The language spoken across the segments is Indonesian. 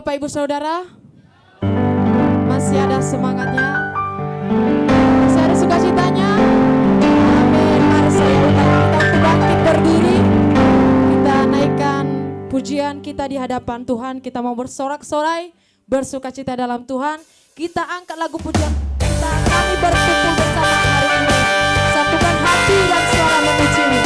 Bapak Ibu Saudara? Masih ada semangatnya? Masih ada sukacitanya? Amin. Mari saya undang kita untuk bangkit berdiri. Kita naikkan pujian kita di hadapan Tuhan. Kita mau bersorak-sorai, bersukacita dalam Tuhan. Kita angkat lagu pujian kita. Kami berkumpul bersama hari ini. Satukan hati dan suara memuji-Mu.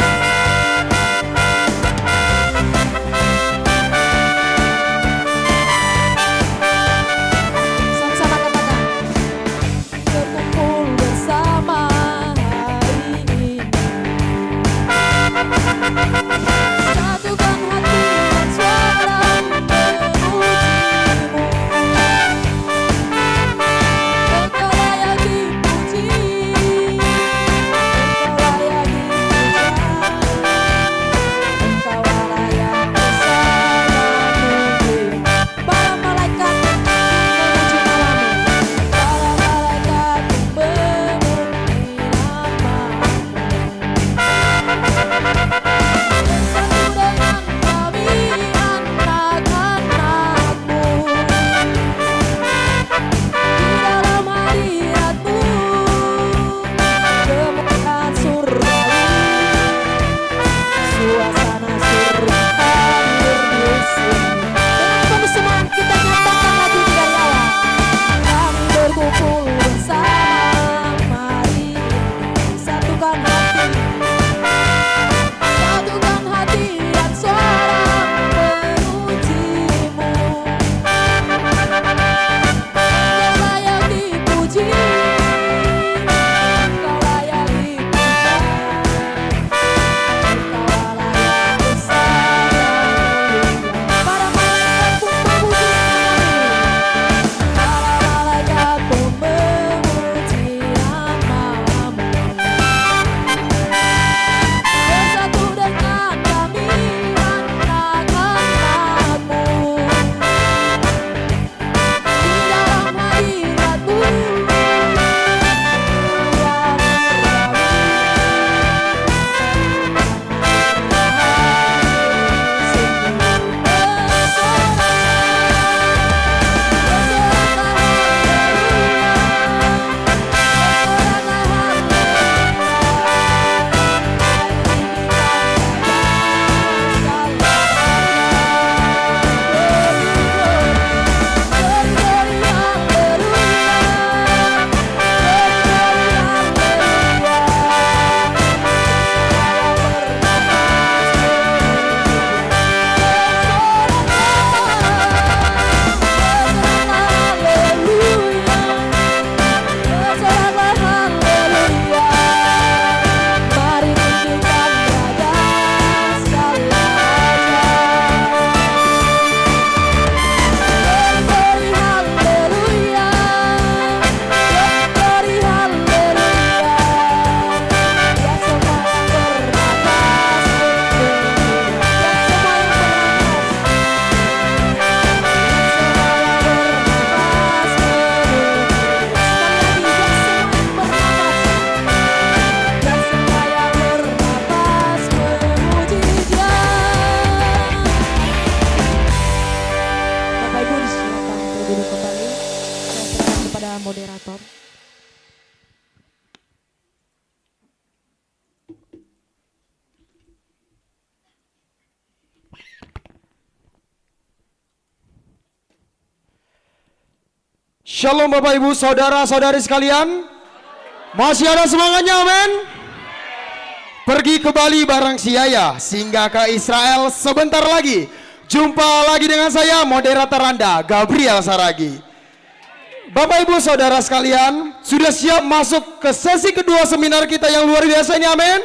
Moderator. Shalom Bapak Ibu, saudara-saudari sekalian. Masih ada semangatnya, amin. Pergi ke Bali bareng si Yaya, singgah ke Israel sebentar lagi. Jumpa lagi dengan saya, moderator Anda, Gabriel Saragi. Bapak Ibu saudara sekalian, sudah siap masuk ke sesi kedua seminar kita yang luar biasa ini, amin?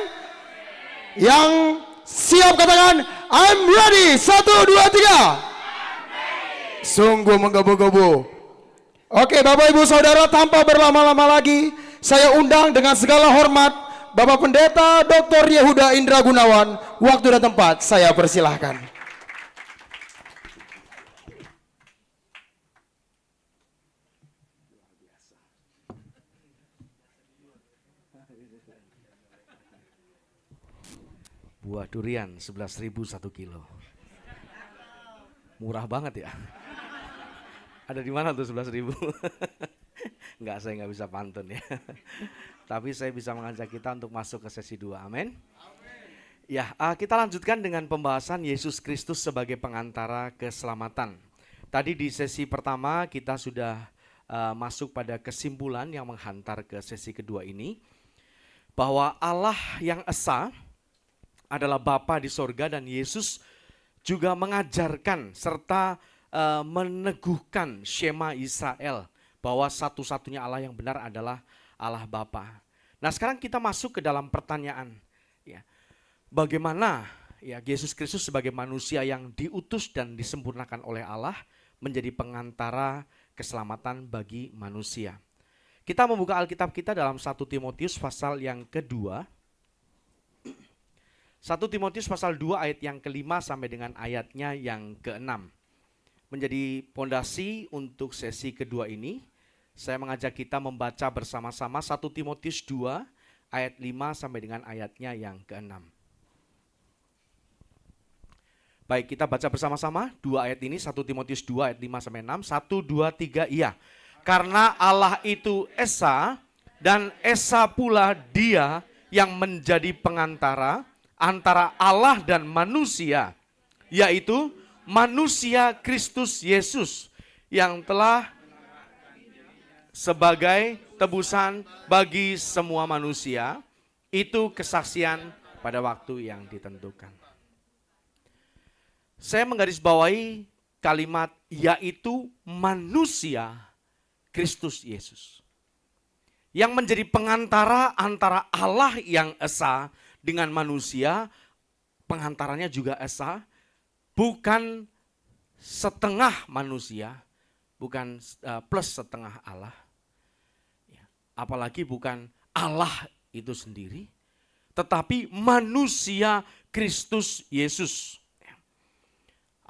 Yang siap katakan, I'm ready. 1, 2, 3. Sungguh menggebu-gebu. Oke Bapak Ibu saudara, tanpa berlama-lama lagi, saya undang dengan segala hormat Bapak Pendeta Dr. Yehuda Indra Gunawan. Waktu dan tempat saya persilahkan. Buah durian 11.000 1 kilo. Murah banget ya. Ada di mana tuh 11.000? Enggak, saya nggak bisa pantun ya. Tapi saya bisa mengajak kita untuk masuk ke sesi 2. Amin. Ya, kita lanjutkan dengan pembahasan Yesus Kristus sebagai pengantara keselamatan. Tadi di sesi pertama kita sudah masuk pada kesimpulan yang menghantar ke sesi kedua ini. Bahwa Allah yang esa adalah Bapa di sorga dan Yesus juga mengajarkan serta meneguhkan Shema Israel bahwa satu-satunya Allah yang benar adalah Allah Bapa. Nah, sekarang kita masuk ke dalam pertanyaan, ya, bagaimana ya Yesus Kristus sebagai manusia yang diutus dan disempurnakan oleh Allah menjadi pengantara keselamatan bagi manusia. Kita membuka Alkitab kita dalam 1 Timotius pasal yang kedua. 1 Timotius pasal 2 ayat yang kelima sampai dengan ayatnya yang keenam. Menjadi pondasi untuk sesi kedua ini, saya mengajak kita membaca bersama-sama 1 Timotius 2 ayat 5 sampai dengan ayatnya yang keenam. Baik, kita baca bersama-sama dua ayat ini, 1 Timotius 2 ayat 5 sampai 6. 1, 2, 3, iya. Karena Allah itu esa dan esa pula Dia yang menjadi pengantara antara Allah dan manusia, yaitu manusia Kristus Yesus yang telah sebagai tebusan bagi semua manusia, itu kesaksian pada waktu yang ditentukan. Saya menggarisbawahi kalimat yaitu manusia Kristus Yesus yang menjadi pengantara antara Allah yang esa dengan manusia. Pengantaranya juga esa, bukan setengah manusia, bukan plus setengah Allah, apalagi bukan Allah itu sendiri, tetapi manusia Kristus Yesus.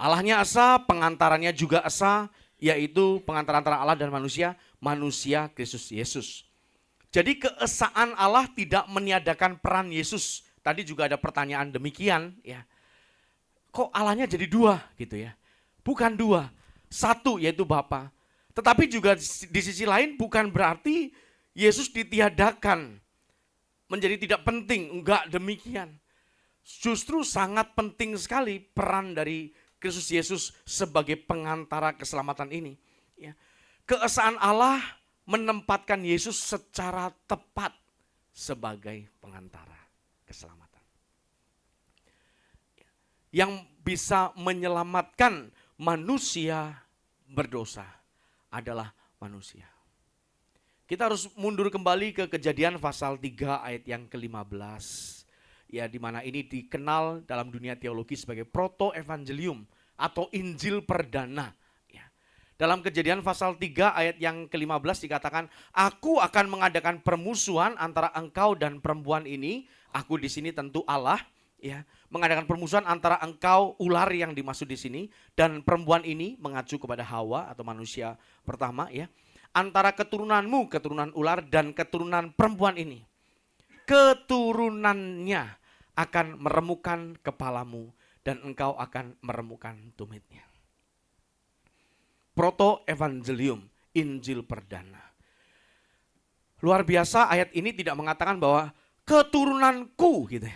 Allahnya esa, pengantarannya juga esa, yaitu pengantara antara Allah dan manusia, manusia Kristus Yesus. Jadi keesaan Allah tidak meniadakan peran Yesus. Tadi juga ada pertanyaan demikian, ya. Kok Allahnya jadi dua gitu ya? Bukan dua, satu yaitu Bapa. Tetapi juga di sisi lain bukan berarti Yesus ditiadakan, menjadi tidak penting, enggak demikian. Justru sangat penting sekali peran dari Kristus Yesus sebagai pengantara keselamatan ini. Ya. Keesaan Allah menempatkan Yesus secara tepat sebagai pengantara keselamatan. Yang bisa menyelamatkan manusia berdosa adalah manusia. Kita harus mundur kembali ke Kejadian pasal 3 ayat yang ke-15. Ya, di mana ini dikenal dalam dunia teologi sebagai proto-evangelium atau Injil perdana. Ya. Dalam Kejadian pasal 3 ayat yang ke-15 dikatakan, aku akan mengadakan permusuhan antara engkau dan perempuan ini. Aku di sini tentu Allah, ya, mengadakan permusuhan antara engkau, ular yang dimaksud di sini, dan perempuan ini mengacu kepada Hawa atau manusia pertama, ya. Antara keturunanmu, keturunan ular, dan keturunan perempuan ini. Keturunannya akan meremukkan kepalamu dan engkau akan meremukkan tumitnya. Proto-evangelium, Injil perdana. Luar biasa, ayat ini tidak mengatakan bahwa keturunanku gitu,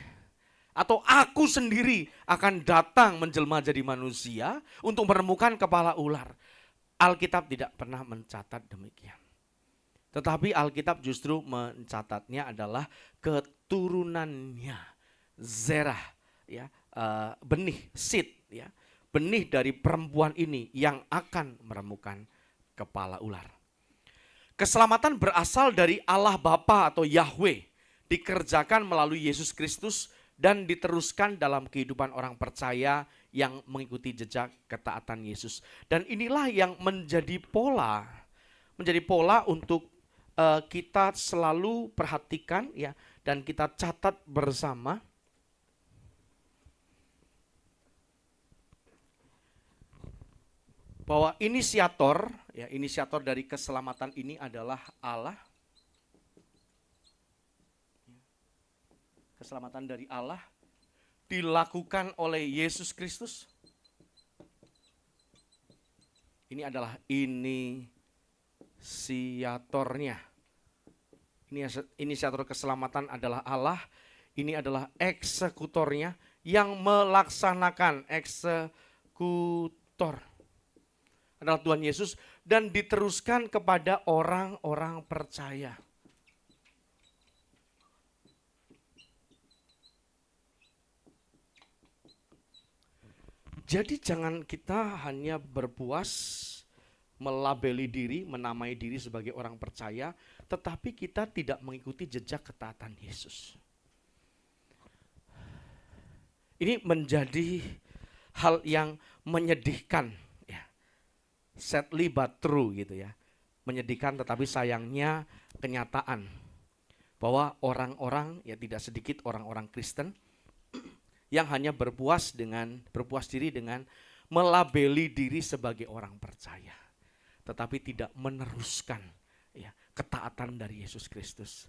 atau aku sendiri akan datang menjelma jadi manusia untuk meremukkan kepala ular. Alkitab tidak pernah mencatat demikian. Tetapi Alkitab justru mencatatnya adalah keturunannya, zerah, ya, benih, seed, ya, benih dari perempuan ini yang akan meremukkan kepala ular. Keselamatan berasal dari Allah Bapa atau Yahweh, dikerjakan melalui Yesus Kristus dan diteruskan dalam kehidupan orang percaya yang mengikuti jejak ketaatan Yesus. Dan inilah yang menjadi pola untuk kita selalu perhatikan, ya, dan kita catat bersama. Bahwa inisiator dari keselamatan ini adalah Allah. Keselamatan dari Allah dilakukan oleh Yesus Kristus. Ini adalah inisiatornya. Inisiator keselamatan adalah Allah. Ini adalah eksekutornya yang melaksanakan. Eksekutor adalah Tuhan Yesus dan diteruskan kepada orang-orang percaya. Jadi jangan kita hanya berpuas melabeli diri, menamai diri sebagai orang percaya, tetapi kita tidak mengikuti jejak ketaatan Yesus. Ini menjadi hal yang menyedihkan, ya. Sadly but true gitu ya. Menyedihkan tetapi sayangnya kenyataan bahwa orang-orang, ya tidak sedikit orang-orang Kristen yang hanya berpuas diri dengan melabeli diri sebagai orang percaya, tetapi tidak meneruskan, ya, ketaatan dari Yesus Kristus.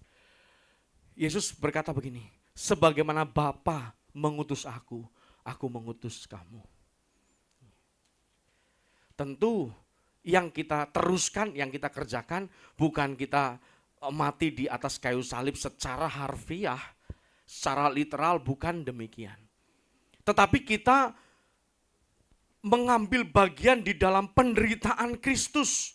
Yesus berkata begini, sebagaimana Bapa mengutus aku mengutus kamu. Tentu yang kita teruskan, yang kita kerjakan bukan kita mati di atas kayu salib secara harfiah, secara literal, bukan demikian. Tetapi kita mengambil bagian di dalam penderitaan Kristus.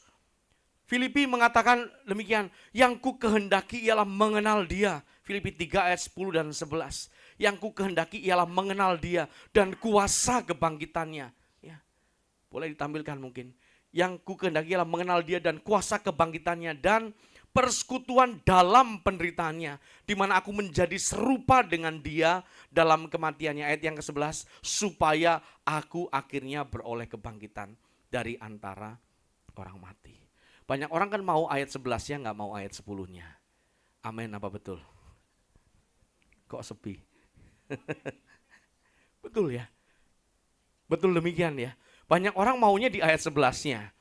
Filipi mengatakan demikian, yang ku kehendaki ialah mengenal Dia. Filipi 3 ayat 10 dan 11. Yang ku kehendaki ialah mengenal Dia dan kuasa kebangkitannya. Ya, boleh ditampilkan mungkin. Yang ku kehendaki ialah mengenal Dia dan kuasa kebangkitannya dan persekutuan dalam penderitaannya, di mana aku menjadi serupa dengan Dia dalam kematiannya. Ayat yang ke-11, supaya aku akhirnya beroleh kebangkitan dari antara orang mati. Banyak orang kan mau ayat 11-nya, nggak mau ayat 10-nya. Amin, apa betul? Kok sepi? Betul ya? Betul demikian ya. Banyak orang maunya di ayat 11-nya.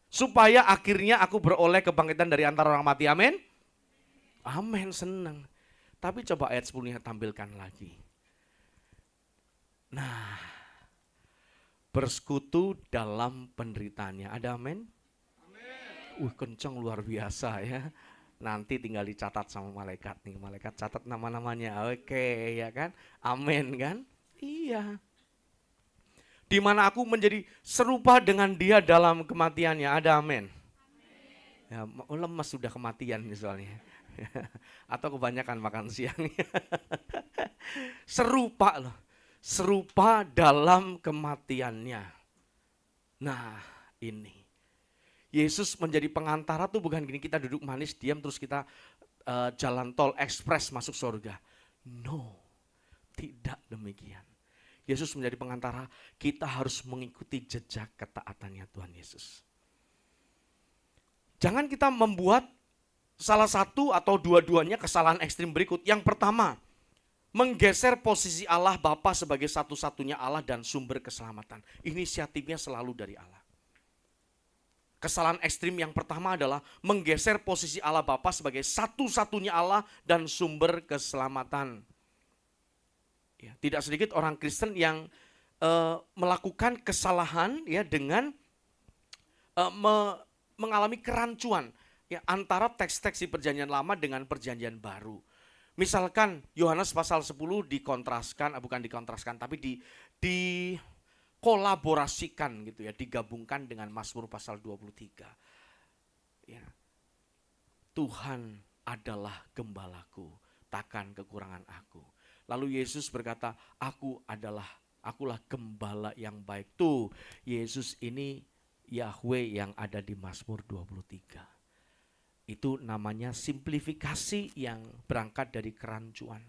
Supaya akhirnya aku beroleh kebangkitan dari antara orang mati. Amin? Amin, senang. Tapi coba ayat 10-nya tampilkan lagi. Nah, bersekutu dalam penderitaannya. Ada amin? Amin. Kenceng luar biasa ya. Nanti tinggal dicatat sama malaikat nih. Malaikat catat nama-namanya. Oke, ya kan? Amin kan? Iya. Di mana aku menjadi serupa dengan Dia dalam kematiannya. Ada amin? Ya, lemas sudah kematian misalnya. Atau kebanyakan makan siang. Serupa loh. Serupa dalam kematiannya. Nah, ini. Yesus menjadi pengantara tuh bukan gini, kita duduk manis, diam terus kita jalan tol ekspres masuk surga. No, tidak demikian. Yesus menjadi pengantara, kita harus mengikuti jejak ketaatannya Tuhan Yesus. Jangan kita membuat salah satu atau dua-duanya kesalahan ekstrim berikut. Yang pertama, menggeser posisi Allah Bapa sebagai satu-satunya Allah dan sumber keselamatan. Inisiatifnya selalu dari Allah. Kesalahan ekstrim yang pertama adalah menggeser posisi Allah Bapa sebagai satu-satunya Allah dan sumber keselamatan. Ya, tidak sedikit orang Kristen yang melakukan kesalahan ya dengan mengalami kerancuan ya, antara teks-teks di Perjanjian Lama dengan Perjanjian Baru. Misalkan Yohanes pasal 10 bukan dikontraskan, tapi dikolaborasikan gitu ya, digabungkan dengan Mazmur pasal 23. Ya. Tuhan adalah gembalaku, takkan kekurangan aku. Lalu Yesus berkata, akulah gembala yang baik. Tuh, Yesus ini Yahweh yang ada di Mazmur 23. Itu namanya simplifikasi yang berangkat dari kerancuan.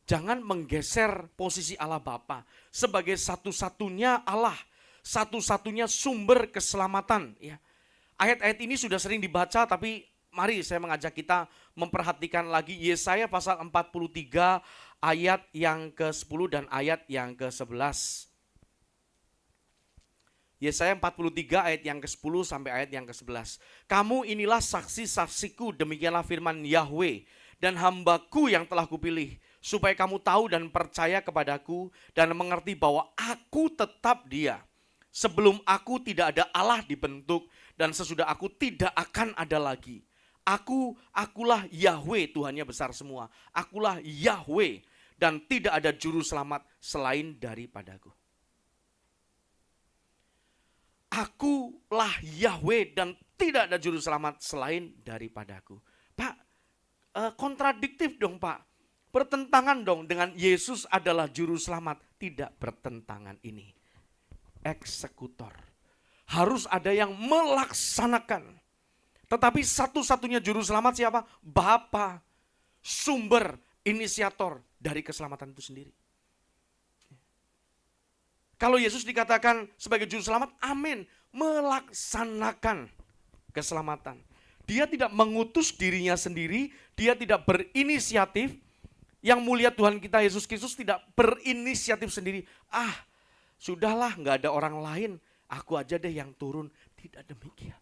Jangan menggeser posisi Allah Bapa sebagai satu-satunya Allah, satu-satunya sumber keselamatan. Ya. Ayat-ayat ini sudah sering dibaca, tapi mari saya mengajak kita memperhatikan lagi Yesaya pasal 43 ayat yang ke-10 dan ayat yang ke-11. Yesaya 43 ayat yang ke-10 sampai ayat yang ke-11. Kamu inilah saksi-saksiku, demikianlah firman Yahweh, dan hambaku yang telah kupilih, supaya kamu tahu dan percaya kepadaku dan mengerti bahwa aku tetap Dia. Sebelum aku tidak ada Allah dibentuk, dan sesudah aku tidak akan ada lagi. Akulah Yahweh, Tuhannya besar semua. Akulah Yahweh, dan tidak ada juru selamat selain daripadaku. Akulah Yahweh dan tidak ada juru selamat selain daripadaku. Pak, kontradiktif dong Pak. Bertentangan dong dengan Yesus adalah juru selamat. Tidak bertentangan ini. Eksekutor. Harus ada yang melaksanakan. Tetapi satu-satunya juru selamat siapa? Bapa. Sumber, inisiator dari keselamatan itu sendiri. Kalau Yesus dikatakan sebagai juru selamat, amin. Melaksanakan keselamatan. Dia tidak mengutus dirinya sendiri, dia tidak berinisiatif. Yang mulia Tuhan kita Yesus Kristus tidak berinisiatif sendiri. Sudahlah, nggak ada orang lain, aku aja deh yang turun. Tidak demikian.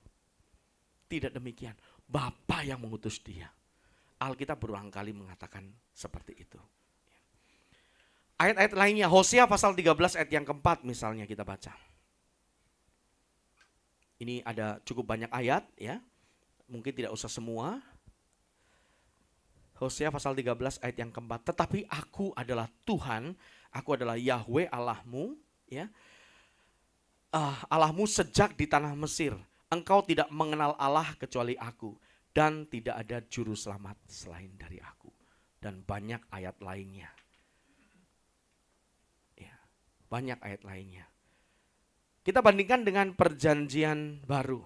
Tidak demikian. Bapa yang mengutus dia. Alkitab berulang kali mengatakan seperti itu. Ayat-ayat lainnya, Hosea pasal 13 ayat yang keempat misalnya kita baca. Ini ada cukup banyak ayat ya. Mungkin tidak usah semua. Hosea pasal 13 ayat yang keempat. Tetapi aku adalah Tuhan, aku adalah Yahweh Allahmu. Ya. Allahmu sejak di tanah Mesir. Engkau tidak mengenal Allah kecuali aku. Dan tidak ada juru selamat selain dari aku. Dan banyak ayat lainnya. Banyak ayat lainnya. Kita bandingkan dengan perjanjian baru.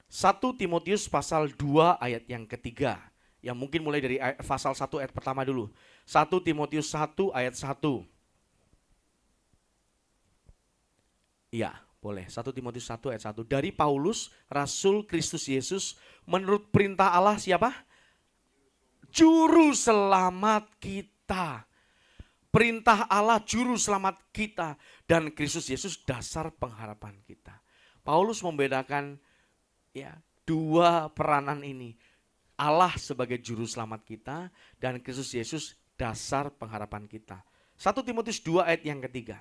1 Timotius pasal 2 ayat yang ketiga. Yang mungkin mulai dari pasal 1 ayat pertama dulu. 1 Timotius 1 ayat 1. Iya, boleh. 1 Timotius 1 ayat 1. Dari Paulus, Rasul Kristus Yesus, menurut perintah Allah siapa? Juru selamat kita. Perintah Allah juru selamat kita dan Kristus Yesus dasar pengharapan kita. Paulus membedakan ya dua peranan ini. Allah sebagai juru selamat kita dan Kristus Yesus dasar pengharapan kita. 1 Timotius 2 ayat yang ketiga.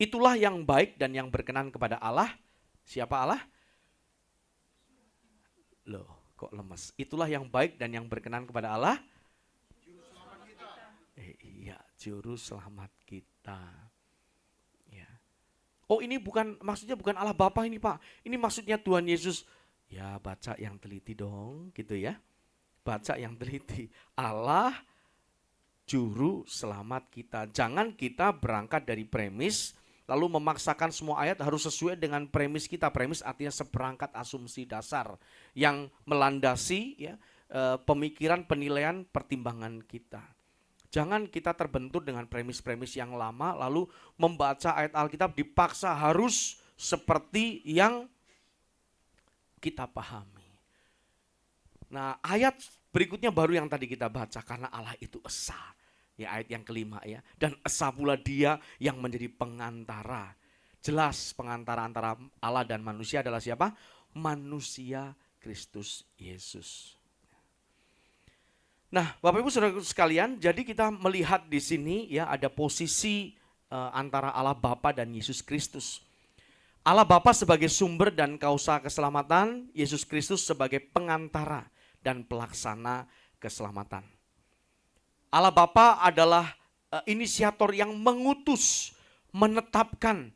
Itulah yang baik dan yang berkenan kepada Allah. Siapa Allah? Loh, kok lemes? Itulah yang baik dan yang berkenan kepada Allah. Iya, juru selamat kita. Ya. Oh, ini maksudnya bukan Allah Bapa ini Pak. Ini maksudnya Tuhan Yesus. Ya, baca yang teliti dong, gitu ya. Baca yang teliti. Allah juru selamat kita. Jangan kita berangkat dari premis lalu memaksakan semua ayat harus sesuai dengan premis kita. Premis artinya seperangkat asumsi dasar yang melandasi ya, pemikiran, penilaian, pertimbangan kita. Jangan kita terbentur dengan premis-premis yang lama lalu membaca ayat Alkitab dipaksa harus seperti yang kita pahami. Nah, ayat berikutnya baru yang tadi kita baca, karena Allah itu esa. Ya, ayat yang kelima ya. Dan esa pula dia yang menjadi pengantara. Jelas pengantara antara Allah dan manusia adalah siapa? Manusia Kristus Yesus. Nah, Bapak Ibu Saudara sekalian, jadi kita melihat di sini ya ada posisi antara Allah Bapa dan Yesus Kristus. Allah Bapa sebagai sumber dan kausa keselamatan, Yesus Kristus sebagai pengantara dan pelaksana keselamatan. Allah Bapa adalah inisiator yang mengutus, menetapkan,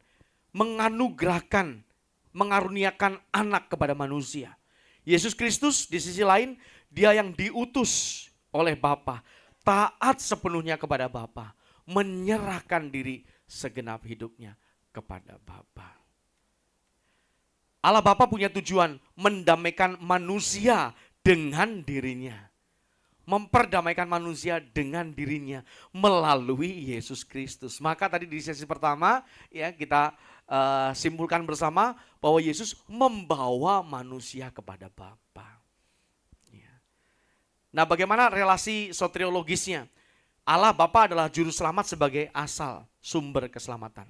menganugerahkan, mengaruniakan anak kepada manusia. Yesus Kristus di sisi lain, dia yang diutus oleh Bapa, taat sepenuhnya kepada Bapa, menyerahkan diri segenap hidupnya kepada Bapa. Allah Bapa punya tujuan mendamaikan manusia dengan dirinya. Memperdamaikan manusia dengan dirinya melalui Yesus Kristus. Maka tadi di sesi pertama ya kita simpulkan bersama bahwa Yesus membawa manusia kepada Bapa. Ya. Nah, bagaimana relasi soteriologisnya? Allah Bapa adalah juru selamat sebagai asal sumber keselamatan.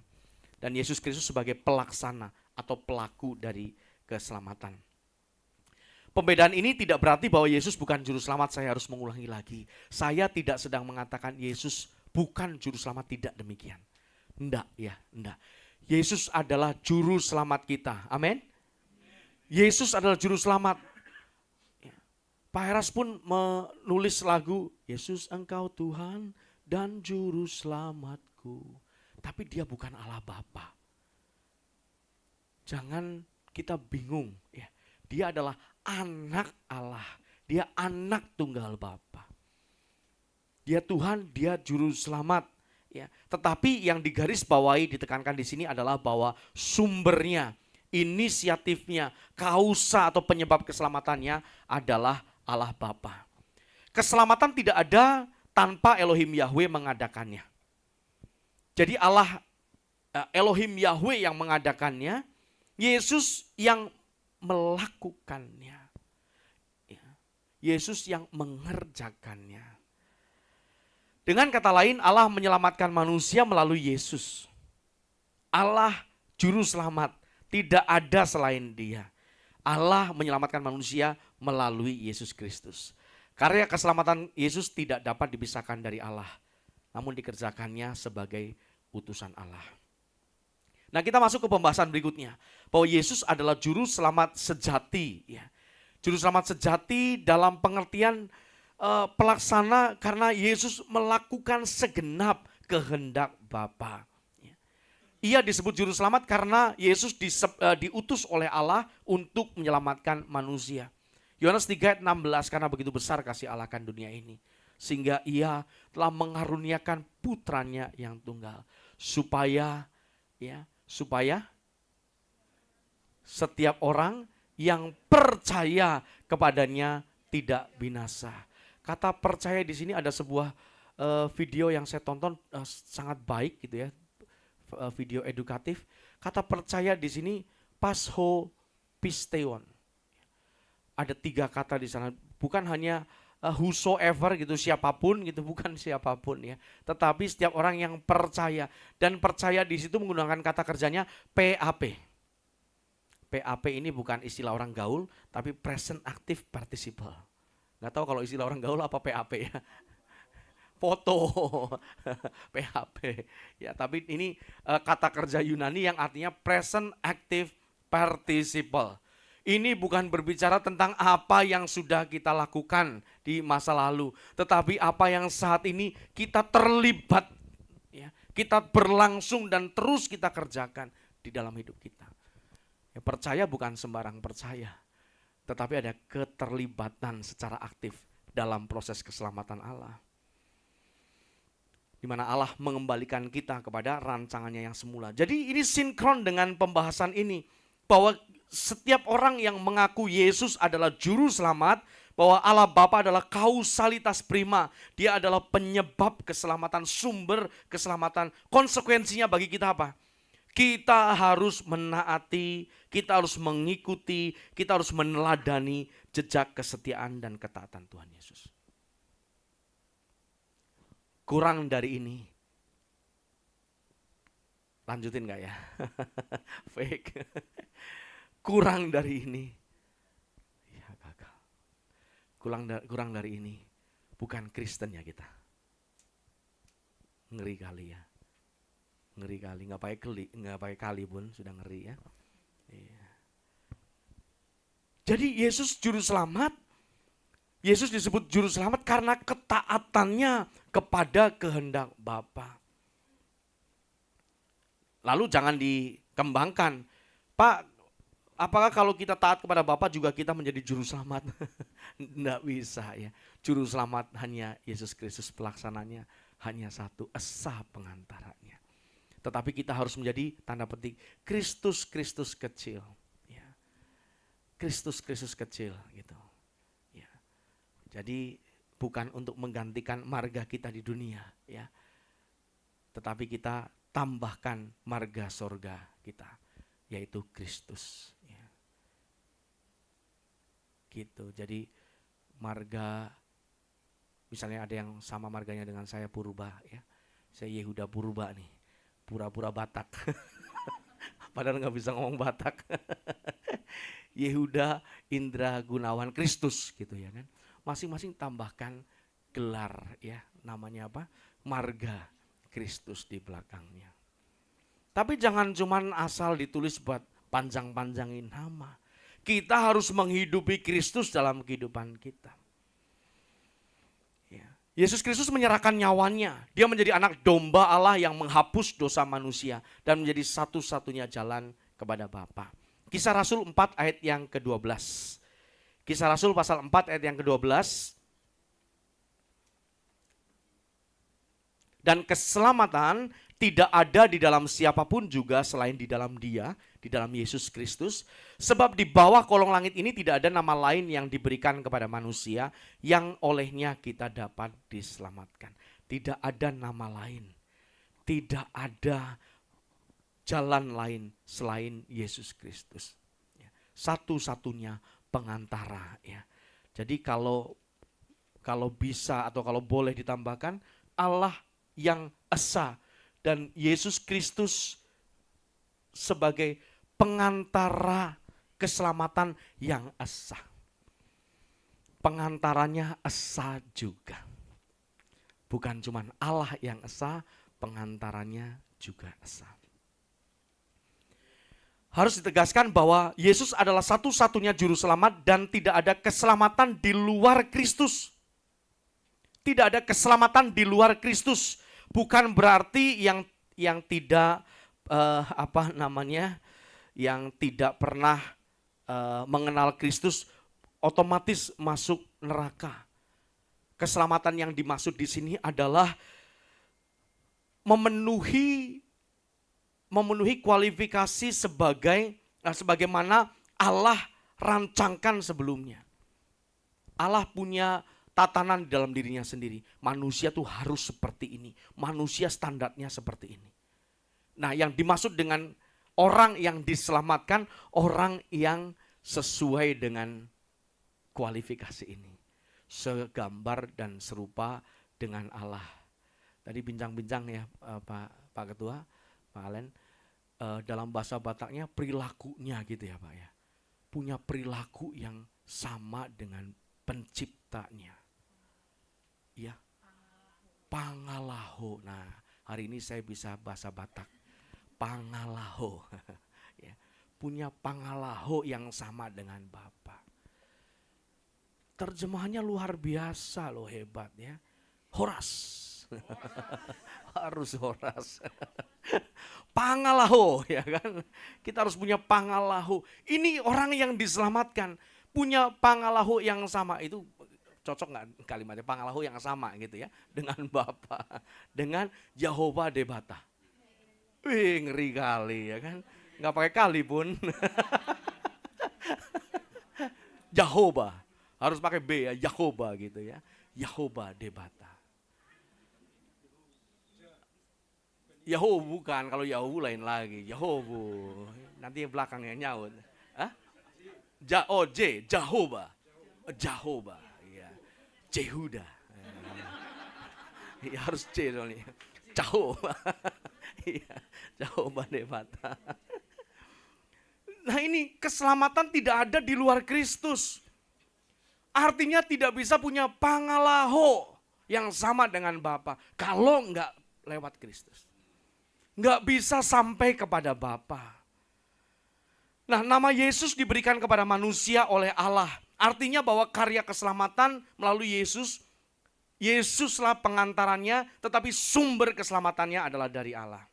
Dan Yesus Kristus sebagai pelaksana atau pelaku dari keselamatan. Pembedaan ini tidak berarti bahwa Yesus bukan juru selamat. Saya harus mengulangi lagi. Saya tidak sedang mengatakan Yesus bukan juru selamat, tidak demikian. Enggak ya, enggak. Yesus adalah juru selamat kita. Amin. Yesus adalah juru selamat. Ya. Pak Heras pun menulis lagu, Yesus engkau Tuhan dan juru selamatku. Tapi dia bukan Allah Bapa. Jangan kita bingung. Ya. Dia adalah anak Allah. Dia anak tunggal Bapa. Dia Tuhan, dia juru selamat. Ya. Tetapi yang digarisbawahi ditekankan di sini adalah bahwa sumbernya, inisiatifnya, kausa atau penyebab keselamatannya adalah Allah Bapa. Keselamatan tidak ada tanpa Elohim Yahweh mengadakannya. Jadi Elohim Yahweh yang mengadakannya, Yesus yang melakukannya. Ya. Yesus yang mengerjakannya. Dengan kata lain, Allah menyelamatkan manusia melalui Yesus. Allah juru selamat, tidak ada selain Dia. Allah menyelamatkan manusia melalui Yesus Kristus. Karya keselamatan Yesus tidak dapat dipisahkan dari Allah, namun dikerjakannya sebagai utusan Allah. Nah, kita masuk ke pembahasan berikutnya, bahwa Yesus adalah juru selamat sejati. Ya. Juru selamat sejati dalam pengertian pelaksana karena Yesus melakukan segenap kehendak Bapa. Ia disebut juru selamat karena Yesus diutus oleh Allah untuk menyelamatkan manusia. Yohanes 3 ayat 16, karena begitu besar kasih Allah akan dunia ini, sehingga ia telah mengaruniakan putranya yang tunggal, supaya setiap orang yang percaya kepadanya tidak binasa. Kata percaya di sini ada sebuah video yang saya tonton sangat baik gitu ya, video edukatif. Kata percaya di sini pasho pisteon. Ada 3 kata di sana, bukan hanya whosoever gitu, siapapun gitu, bukan siapapun ya. Tetapi setiap orang yang percaya, dan percaya di situ menggunakan kata kerjanya PAP. PAP ini bukan istilah orang gaul, tapi present active participle. Nggak tahu kalau istilah orang gaul apa PAP ya. Foto, PAP. Ya, tapi ini kata kerja Yunani yang artinya present active participle. Ini bukan berbicara tentang apa yang sudah kita lakukan di masa lalu, tetapi apa yang saat ini kita terlibat, ya, kita berlangsung dan terus kita kerjakan di dalam hidup kita. Ya, percaya bukan sembarang percaya, tetapi ada keterlibatan secara aktif dalam proses keselamatan Allah. Di mana Allah mengembalikan kita kepada rancangannya yang semula. Jadi ini sinkron dengan pembahasan ini, bahwa setiap orang yang mengaku Yesus adalah juru selamat, bahwa Allah Bapa adalah kausalitas prima, Dia adalah penyebab keselamatan, sumber keselamatan. Konsekuensinya bagi kita apa? Kita harus menaati, kita harus mengikuti, kita harus meneladani jejak kesetiaan dan ketaatan Tuhan Yesus. Kurang dari ini. Lanjutin gak ya? Fake. Kurang dari ini. Ya gagal. Kurang dari ini. Bukan Kristen ya kita. Ngeri kali ya. Ngeri kali, nggak pakai kali pun sudah ngeri ya. Iya. Jadi Yesus juru selamat. Yesus disebut juru selamat karena ketaatannya kepada kehendak Bapa. Lalu jangan dikembangkan, Pak, apakah kalau kita taat kepada Bapa juga kita menjadi juru selamat? Nggak bisa ya. Juru selamat hanya Yesus Kristus, pelaksananya hanya satu, esa pengantaranya. Tetapi kita harus menjadi, tanda petik, Kristus kecil. Ya. Kristus kecil gitu. Ya. Jadi bukan untuk menggantikan marga kita di dunia, ya. Tetapi kita tambahkan marga sorga kita, yaitu Kristus. Ya. Gitu. Jadi marga, misalnya ada yang sama marganya dengan saya, Purba, ya. Saya Yehuda Purba nih. Pura-pura Batak. Padahal nggak bisa ngomong Batak. Yehuda Indra Gunawan Kristus gitu ya kan. Masing-masing tambahkan gelar ya, namanya apa? Marga Kristus di belakangnya. Tapi jangan cuman asal ditulis buat panjang-panjangin nama. Kita harus menghidupi Kristus dalam kehidupan kita. Ya. Yesus Kristus menyerahkan nyawanya. Dia menjadi anak domba Allah yang menghapus dosa manusia dan menjadi satu-satunya jalan kepada Bapa. Kisah Rasul 4 ayat yang ke-12. Kisah Rasul pasal 4 ayat yang ke-12. Dan keselamatan tidak ada di dalam siapapun juga selain di dalam Dia, di dalam Yesus Kristus. Sebab di bawah kolong langit ini tidak ada nama lain yang diberikan kepada manusia yang olehnya kita dapat diselamatkan. Tidak ada nama lain. Tidak ada jalan lain selain Yesus Kristus. Satu-satunya pengantara. Ya. Jadi kalau bisa atau kalau boleh ditambahkan, Allah yang esa dan Yesus Kristus sebagai pengantara keselamatan yang esa. Pengantaranya esa juga. Bukan cuma Allah yang esa, pengantaranya juga esa. Harus ditegaskan bahwa Yesus adalah satu-satunya juru selamat dan tidak ada keselamatan di luar Kristus. Tidak ada keselamatan di luar Kristus. Bukan berarti yang tidak yang tidak pernah mengenal Kristus otomatis masuk neraka. Keselamatan yang dimaksud di sini adalah memenuhi kualifikasi sebagaimana Allah rancangkan sebelumnya. Allah punya tatanan di dalam dirinya sendiri. Manusia tuh harus seperti ini. Manusia standarnya seperti ini. Nah, yang dimaksud dengan orang yang diselamatkan, orang yang sesuai dengan kualifikasi ini. Segambar dan serupa dengan Allah. Tadi bincang-bincang ya Pak Ketua, Pak Alen. Dalam bahasa Bataknya perilakunya gitu ya Pak ya. Punya perilaku yang sama dengan penciptanya. Ya. Pangalaho. Nah, hari ini saya bisa bahasa Batak. Pangalaho. Ya. Punya pangalaho yang sama dengan Bapa. Terjemahannya luar biasa loh, hebat ya. Horas. Harus horas. Pangalaho ya kan. Kita harus punya pangalaho. Ini orang yang diselamatkan punya pangalaho yang sama. Itu cocok nggak kalimatnya pangalaho yang sama gitu ya dengan Bapa, dengan Jehovah Debata. Wih, ngeri kali ya kan. Nggak pakai kali pun. Jehovah. Harus pakai B ya, Jehovah gitu ya. Jehovah Debata. Yahu bukan, kalau Yahu lain lagi. Yahobu. Nanti yang belakangnya nyaut. Hah? Jehovah. Jehovah. Ya. Jehuda. Ya, harus C soalnya. Jehovah. Iya, Jehovah Debata. Nah, ini keselamatan tidak ada di luar Kristus. Artinya tidak bisa punya pangalaho yang sama dengan Bapa kalau enggak lewat Kristus. Enggak bisa sampai kepada Bapa. Nah, nama Yesus diberikan kepada manusia oleh Allah. Artinya bahwa karya keselamatan melalui Yesus, Yesuslah pengantarannya, tetapi sumber keselamatannya adalah dari Allah.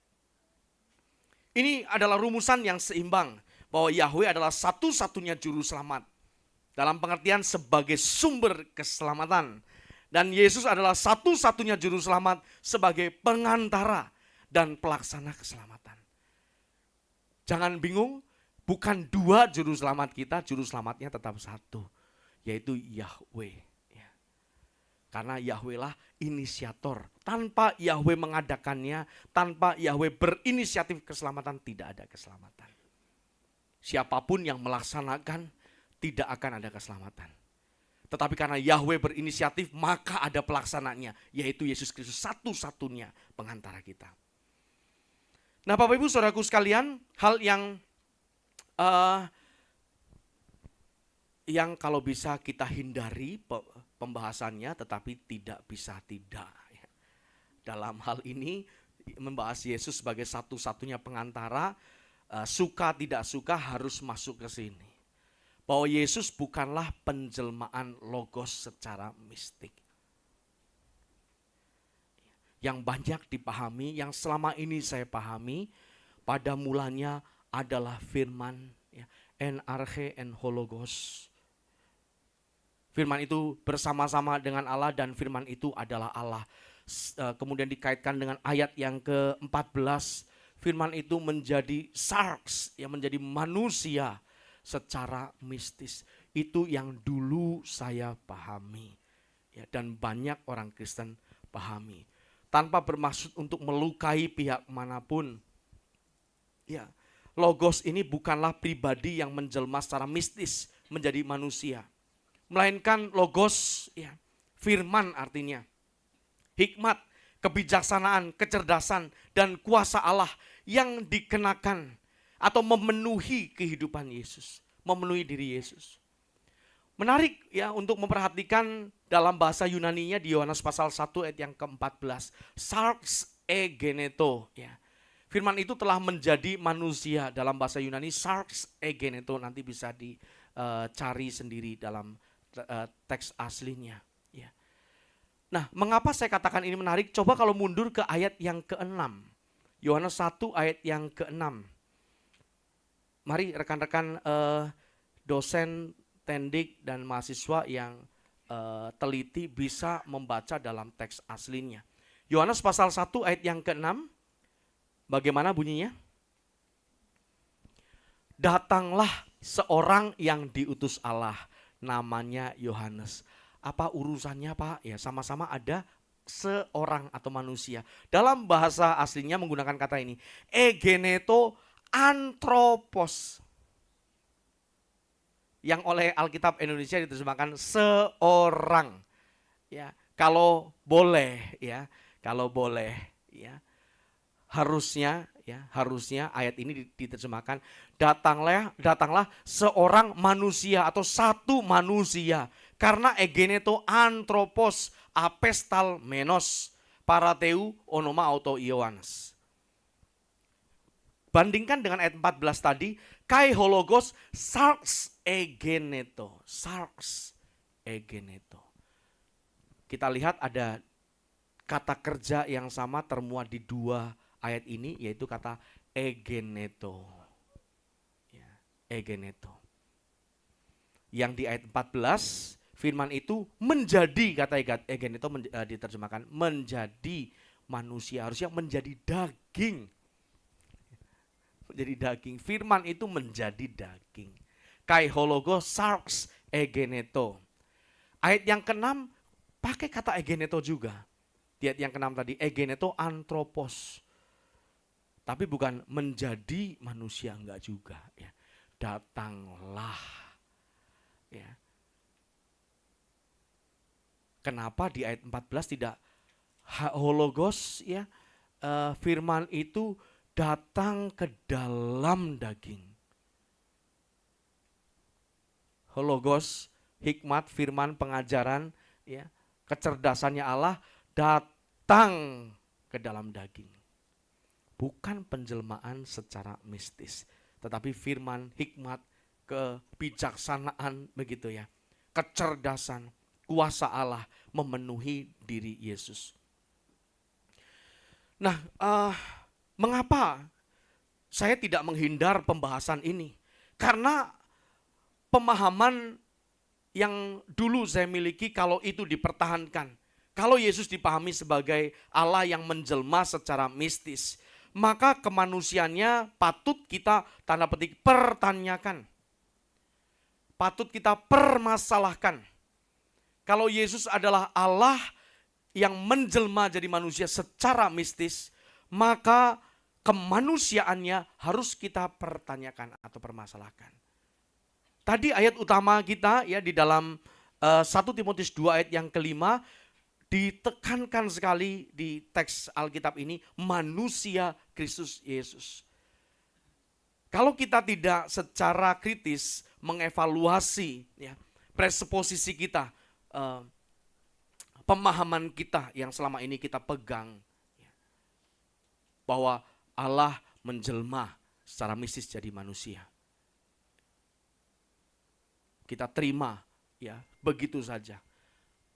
Ini adalah rumusan yang seimbang, bahwa Yahweh adalah satu-satunya juru selamat. Dalam pengertian sebagai sumber keselamatan. Dan Yesus adalah satu-satunya juru selamat sebagai pengantara dan pelaksana keselamatan. Jangan bingung, bukan dua juru selamat kita, juru selamatnya tetap satu, yaitu Yahweh. Ya. Karena Yahweh lah inisiator. Tanpa Yahweh mengadakannya, tanpa Yahweh berinisiatif keselamatan, tidak ada keselamatan. Siapapun yang melaksanakan, tidak akan ada keselamatan. Tetapi karena Yahweh berinisiatif, maka ada pelaksananya, yaitu Yesus Kristus, satu-satunya pengantara kita. Nah, Bapak Ibu Saudaraku sekalian, hal yang kalau bisa kita hindari pembahasannya, tetapi tidak bisa tidak. Dalam hal ini, membahas Yesus sebagai satu-satunya pengantara, suka tidak suka harus masuk ke sini. Bahwa Yesus bukanlah penjelmaan logos secara mistik. Yang banyak dipahami, yang selama ini saya pahami, pada mulanya adalah firman, ya, en arche en hologos. Firman itu bersama-sama dengan Allah dan firman itu adalah Allah. Kemudian dikaitkan dengan ayat yang ke-14, firman itu menjadi sarx, yang menjadi manusia secara mistis. Itu yang dulu saya pahami, ya, dan banyak orang Kristen pahami. Tanpa bermaksud untuk melukai pihak manapun. Ya, logos ini bukanlah pribadi yang menjelma secara mistis menjadi manusia. Melainkan logos, ya, firman artinya. Hikmat, kebijaksanaan, kecerdasan, dan kuasa Allah yang dikenakan atau memenuhi kehidupan Yesus. Memenuhi diri Yesus. Menarik ya untuk memperhatikan dalam bahasa Yunaninya di Yohanes pasal 1 ayat yang ke-14. Sarx egeneto. Ya. Firman itu telah menjadi manusia dalam bahasa Yunani. Sarx egeneto, nanti bisa dicari sendiri dalam teks aslinya. Ya. Nah, mengapa saya katakan ini menarik? Coba kalau mundur ke ayat yang ke-6. Yohanes 1 ayat yang ke-6. Mari rekan-rekan dosen, tendik, dan mahasiswa yang teliti bisa membaca dalam teks aslinya. Yohanes pasal 1 ayat yang ke-6. Bagaimana bunyinya? Datanglah seorang yang diutus Allah, namanya Yohanes. Apa urusannya Pak? Ya sama-sama ada seorang atau manusia. Dalam bahasa aslinya menggunakan kata ini. Egeneto anthropos. Yang oleh Alkitab Indonesia diterjemahkan seorang. Ya, kalau boleh ya, harusnya ayat ini diterjemahkan datanglah seorang manusia atau satu manusia, karena egeneto anthropos apestal menos parateu onoma auto Ioannes. Bandingkan dengan ayat 14 tadi, kai hologos sarx egeneto. Kita lihat ada kata kerja yang sama termuat di dua ayat ini, yaitu kata egeneto. Ya, egeneto. Yang di ayat 14, firman itu menjadi, kata egeneto diterjemahkan menjadi manusia, harusnya menjadi daging. Menjadi daging. Firman itu menjadi daging. Kai hologos sarx egeneto. Ayat yang ke-6 pakai kata egeneto juga. Di ayat yang ke-6 tadi, egeneto anthropos. Tapi bukan menjadi manusia, enggak juga. Ya. Datanglah. Ya. Kenapa di ayat 14 tidak hologos? Ya, firman itu datang ke dalam daging. Hologos, hikmat, firman, pengajaran, ya, kecerdasannya Allah datang ke dalam daging. Bukan penjelmaan secara mistis, tetapi firman, hikmat, kebijaksanaan, begitu ya, kecerdasan, kuasa Allah memenuhi diri Yesus. Nah, mengapa saya tidak menghindar pembahasan ini? Karena pemahaman yang dulu saya miliki, kalau itu dipertahankan, kalau Yesus dipahami sebagai Allah yang menjelma secara mistis, maka kemanusiaannya patut kita tanda petik pertanyakan. Patut kita permasalahkan. Kalau Yesus adalah Allah yang menjelma jadi manusia secara mistis, maka kemanusiaannya harus kita pertanyakan atau permasalahkan. Tadi ayat utama kita ya di dalam 1 Timotius 2 ayat yang ke-5 ditekankan sekali di teks Alkitab ini, manusia Kristus Yesus. Kalau kita tidak secara kritis mengevaluasi ya, presupposisi kita, pemahaman kita yang selama ini kita pegang, ya, bahwa Allah menjelma secara mistis jadi manusia. Kita terima ya begitu saja.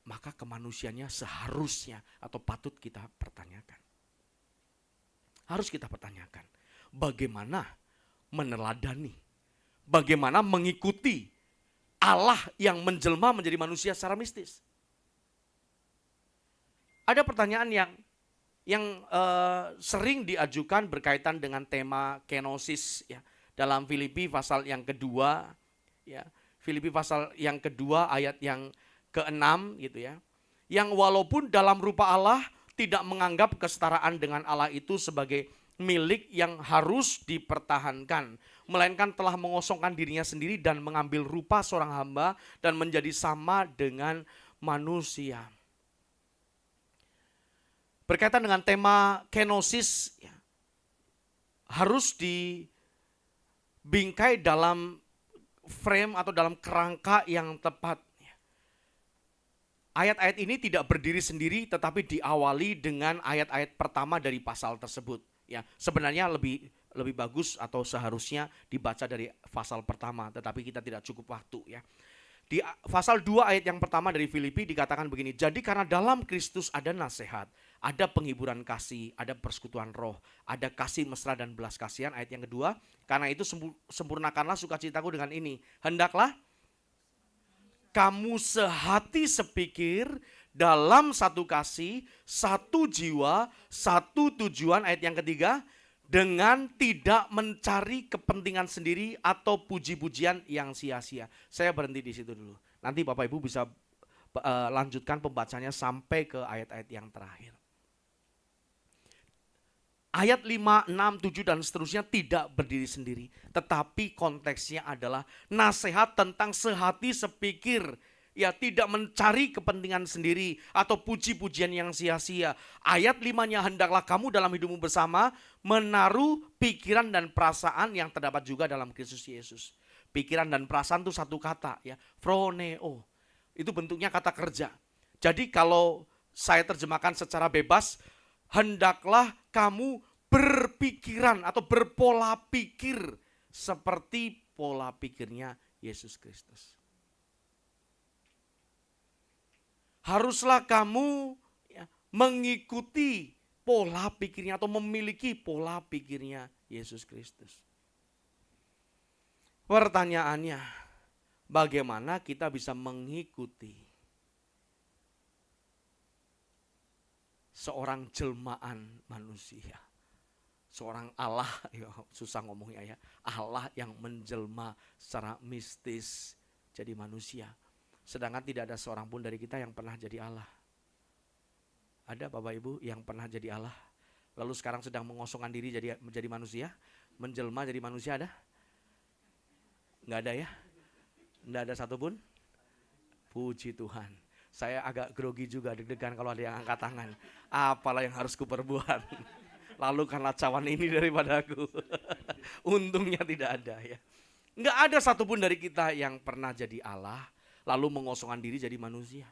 Maka kemanusiaannya seharusnya atau patut kita pertanyakan. Harus kita pertanyakan. Bagaimana meneladani, bagaimana mengikuti Allah yang menjelma menjadi manusia secara mistis. Ada pertanyaan yang sering diajukan berkaitan dengan tema kenosis ya, dalam Filipi pasal yang kedua ya. Filipi pasal yang kedua ayat yang ke-6 gitu ya. Yang walaupun dalam rupa Allah tidak menganggap kesetaraan dengan Allah itu sebagai milik yang harus dipertahankan, melainkan telah mengosongkan dirinya sendiri dan mengambil rupa seorang hamba dan menjadi sama dengan manusia. Berkaitan dengan tema kenosis ya, harus dibingkai dalam frame atau dalam kerangka yang tepat. Ayat-ayat ini tidak berdiri sendiri tetapi diawali dengan ayat-ayat pertama dari pasal tersebut. Ya, sebenarnya lebih bagus atau seharusnya dibaca dari pasal pertama, tetapi kita tidak cukup waktu ya. Di pasal 2 ayat yang pertama dari Filipi dikatakan begini, jadi karena dalam Kristus ada nasihat, ada penghiburan kasih, ada persekutuan roh, ada kasih mesra dan belas kasihan. Ayat yang kedua, karena itu sempurnakanlah sukacitaku dengan ini, hendaklah kamu sehati sepikir dalam satu kasih, satu jiwa, satu tujuan. Ayat yang ketiga, dengan tidak mencari kepentingan sendiri atau puji-pujian yang sia-sia. Saya berhenti di situ dulu. Nanti Bapak Ibu bisa lanjutkan pembacanya sampai ke ayat-ayat yang terakhir. Ayat 5, 6, 7 dan seterusnya tidak berdiri sendiri. Tetapi konteksnya adalah nasihat tentang sehati sepikir. Ya, tidak mencari kepentingan sendiri atau puji-pujian yang sia-sia. Ayat 5-nya, hendaklah kamu dalam hidupmu bersama menaruh pikiran dan perasaan yang terdapat juga dalam Kristus Yesus. Pikiran dan perasaan itu satu kata ya, phroneo. Itu bentuknya kata kerja. Jadi kalau saya terjemahkan secara bebas, hendaklah kamu berpikiran atau berpola pikir seperti pola pikirnya Yesus Kristus. Haruslah kamu ya, mengikuti pola pikirnya atau memiliki pola pikirnya Yesus Kristus. Pertanyaannya, bagaimana kita bisa mengikuti seorang jelmaan manusia? Seorang Allah, ya, susah ngomongnya ya, Allah yang menjelma secara mistis jadi manusia. Sedangkan tidak ada seorang pun dari kita yang pernah jadi Allah. Ada Bapak Ibu yang pernah jadi Allah, lalu sekarang sedang mengosongkan diri jadi menjadi manusia, menjelma jadi manusia ada? Enggak ada ya? Enggak ada satupun? Puji Tuhan. Saya agak grogi juga, deg-degan kalau ada yang angkat tangan. Apalah yang harus kuperbuat? Lalu karena cawan ini daripada aku. Untungnya tidak ada ya. Enggak ada satupun dari kita yang pernah jadi Allah, lalu mengosongkan diri jadi manusia.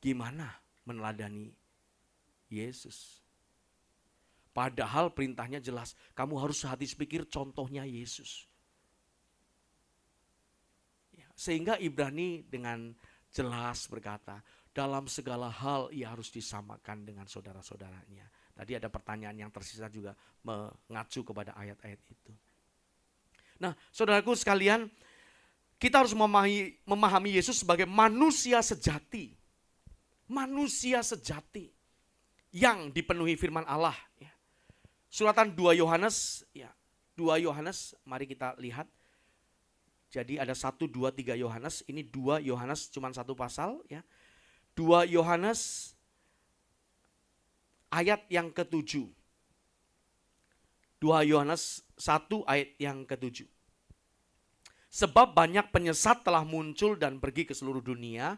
Gimana meneladani Yesus? Padahal perintahnya jelas, kamu harus sehati sepikir contohnya Yesus. Ya, sehingga Ibrani dengan jelas berkata, dalam segala hal ia harus disamakan dengan saudara-saudaranya. Tadi ada pertanyaan yang tersisa juga mengacu kepada ayat-ayat itu. Nah, saudaraku sekalian, kita harus memahami Yesus sebagai manusia sejati. Manusia sejati yang dipenuhi firman Allah. Ya. Suratan 2 Yohanes, ya, 2 Yohanes, mari kita lihat. Jadi ada 1, 2, 3 Yohanes. Ini 2 Yohanes cuma satu pasal. Ya. 2 Yohanes ayat yang ke-7. 2 Yohanes 1 ayat yang ke-7. Sebab banyak penyesat telah muncul dan pergi ke seluruh dunia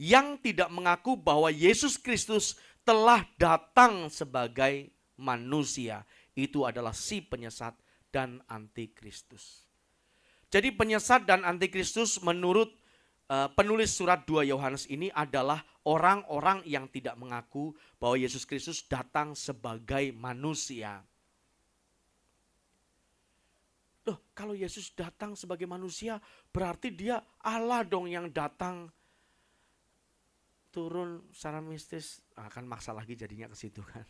yang tidak mengaku bahwa Yesus Kristus telah datang sebagai manusia. Itu adalah si penyesat dan antikristus. Jadi penyesat dan antikristus menurut penulis surat 2 Yohanes ini adalah orang-orang yang tidak mengaku bahwa Yesus Kristus datang sebagai manusia. Loh, kalau Yesus datang sebagai manusia, berarti dia Allah dong yang datang turun secara mistis. Akan maksa lagi jadinya ke situ kan.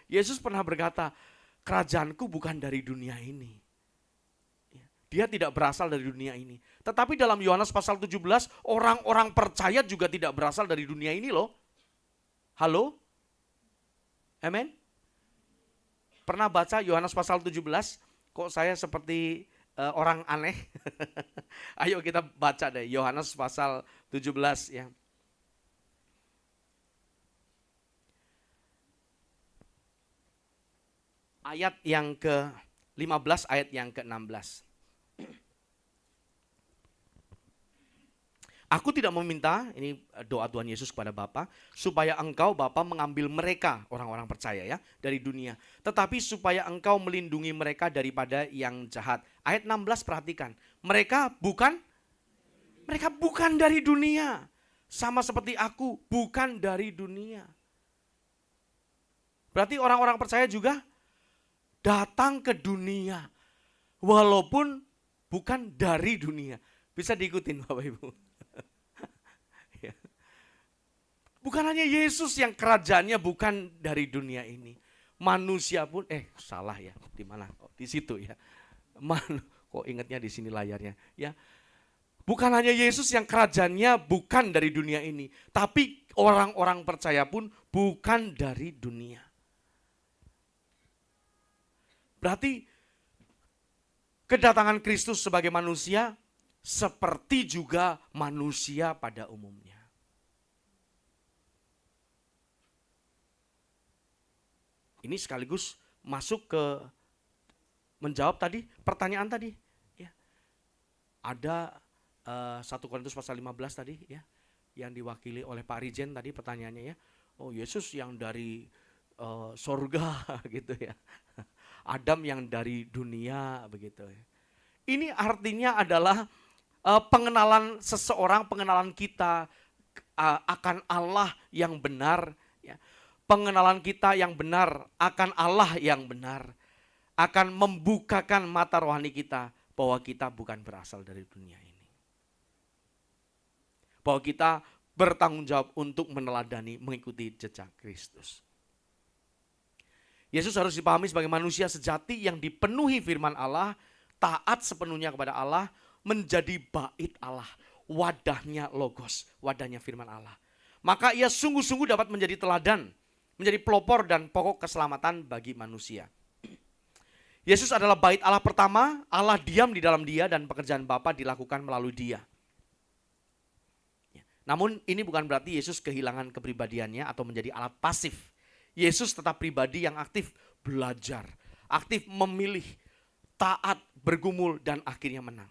Yesus pernah berkata, kerajaanku bukan dari dunia ini. Dia tidak berasal dari dunia ini. Tetapi dalam Yohanes pasal 17, orang-orang percaya juga tidak berasal dari dunia ini loh. Halo? Amen? Pernah baca Yohanes pasal 17? Kok saya seperti orang aneh? Ayo kita baca deh Yohanes pasal 17 ya. Ayat yang ke-15, ayat yang ke-16. Aku tidak meminta, ini doa Tuhan Yesus kepada Bapa, supaya engkau Bapa mengambil mereka, orang-orang percaya ya, dari dunia. Tetapi supaya engkau melindungi mereka daripada yang jahat. Ayat 16 perhatikan, mereka bukan dari dunia. Sama seperti aku, bukan dari dunia. Berarti orang-orang percaya juga datang ke dunia. Walaupun bukan dari dunia. Bisa diikutin Bapak Ibu. Bukan hanya Yesus yang kerajaannya bukan dari dunia ini. Manusia pun, salah ya, di mana? Oh, di situ ya. Kok ingatnya di sini layarnya? Ya, bukan hanya Yesus yang kerajaannya bukan dari dunia ini, tapi orang-orang percaya pun bukan dari dunia. Berarti kedatangan Kristus sebagai manusia seperti juga manusia pada umumnya. Ini sekaligus masuk ke menjawab tadi pertanyaan tadi. Ya. Ada 1 Korintus pasal 15 tadi ya, yang diwakili oleh Pak Rijen tadi pertanyaannya ya. Oh Yesus yang dari sorga gitu ya. Adam yang dari dunia begitu ya. Ini artinya adalah pengenalan seseorang, pengenalan kita akan Allah yang benar ya. Pengenalan kita yang benar akan Allah yang benar akan membukakan mata rohani kita bahwa kita bukan berasal dari dunia ini. Bahwa kita bertanggung jawab untuk meneladani, mengikuti jejak Kristus. Yesus harus dipahami sebagai manusia sejati yang dipenuhi firman Allah, taat sepenuhnya kepada Allah, menjadi bait Allah, wadahnya logos, wadahnya firman Allah. Maka ia sungguh-sungguh dapat menjadi teladan, menjadi pelopor dan pokok keselamatan bagi manusia. Yesus adalah bait Allah pertama, Allah diam di dalam dia dan pekerjaan Bapa dilakukan melalui dia. Namun ini bukan berarti Yesus kehilangan kepribadiannya atau menjadi alat pasif. Yesus tetap pribadi yang aktif belajar, aktif memilih, taat, bergumul dan akhirnya menang.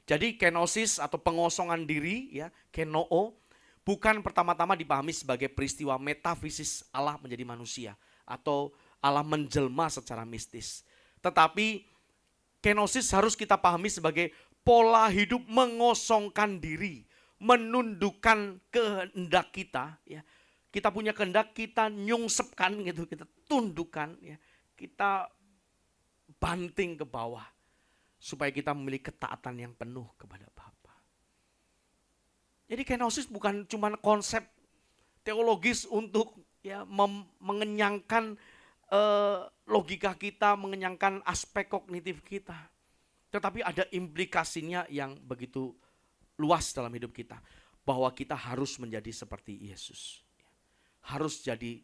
Jadi kenosis atau pengosongan diri, ya, kenoo, bukan pertama-tama dipahami sebagai peristiwa metafisis Allah menjadi manusia atau Allah menjelma secara mistis. Tetapi kenosis harus kita pahami sebagai pola hidup mengosongkan diri, menundukkan kehendak kita. Ya. Kita punya kehendak, kita nyungsepkan gitu, kita tundukkan, ya. Kita banting ke bawah supaya kita memiliki ketaatan yang penuh kepada Bapa. Jadi kenosis bukan cuma konsep teologis untuk ya mengenyangkan logika kita, mengenyangkan aspek kognitif kita. Tetapi ada implikasinya yang begitu luas dalam hidup kita. Bahwa kita harus menjadi seperti Yesus. Harus jadi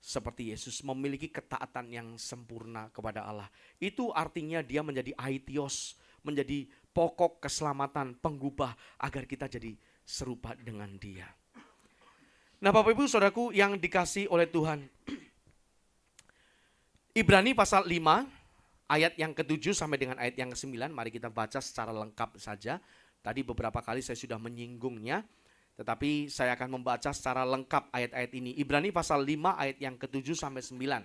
seperti Yesus, memiliki ketaatan yang sempurna kepada Allah. Itu artinya dia menjadi aitios, menjadi pokok keselamatan, penggubah agar kita jadi serupa dengan dia. Nah Bapak Ibu Saudaraku yang dikasihi oleh Tuhan. Ibrani pasal 5 ayat yang ke-7 sampai dengan ayat yang ke-9. Mari kita baca secara lengkap saja. Tadi beberapa kali saya sudah menyinggungnya. Tetapi saya akan membaca secara lengkap ayat-ayat ini. Ibrani pasal 5 ayat yang ke-7 sampai 9.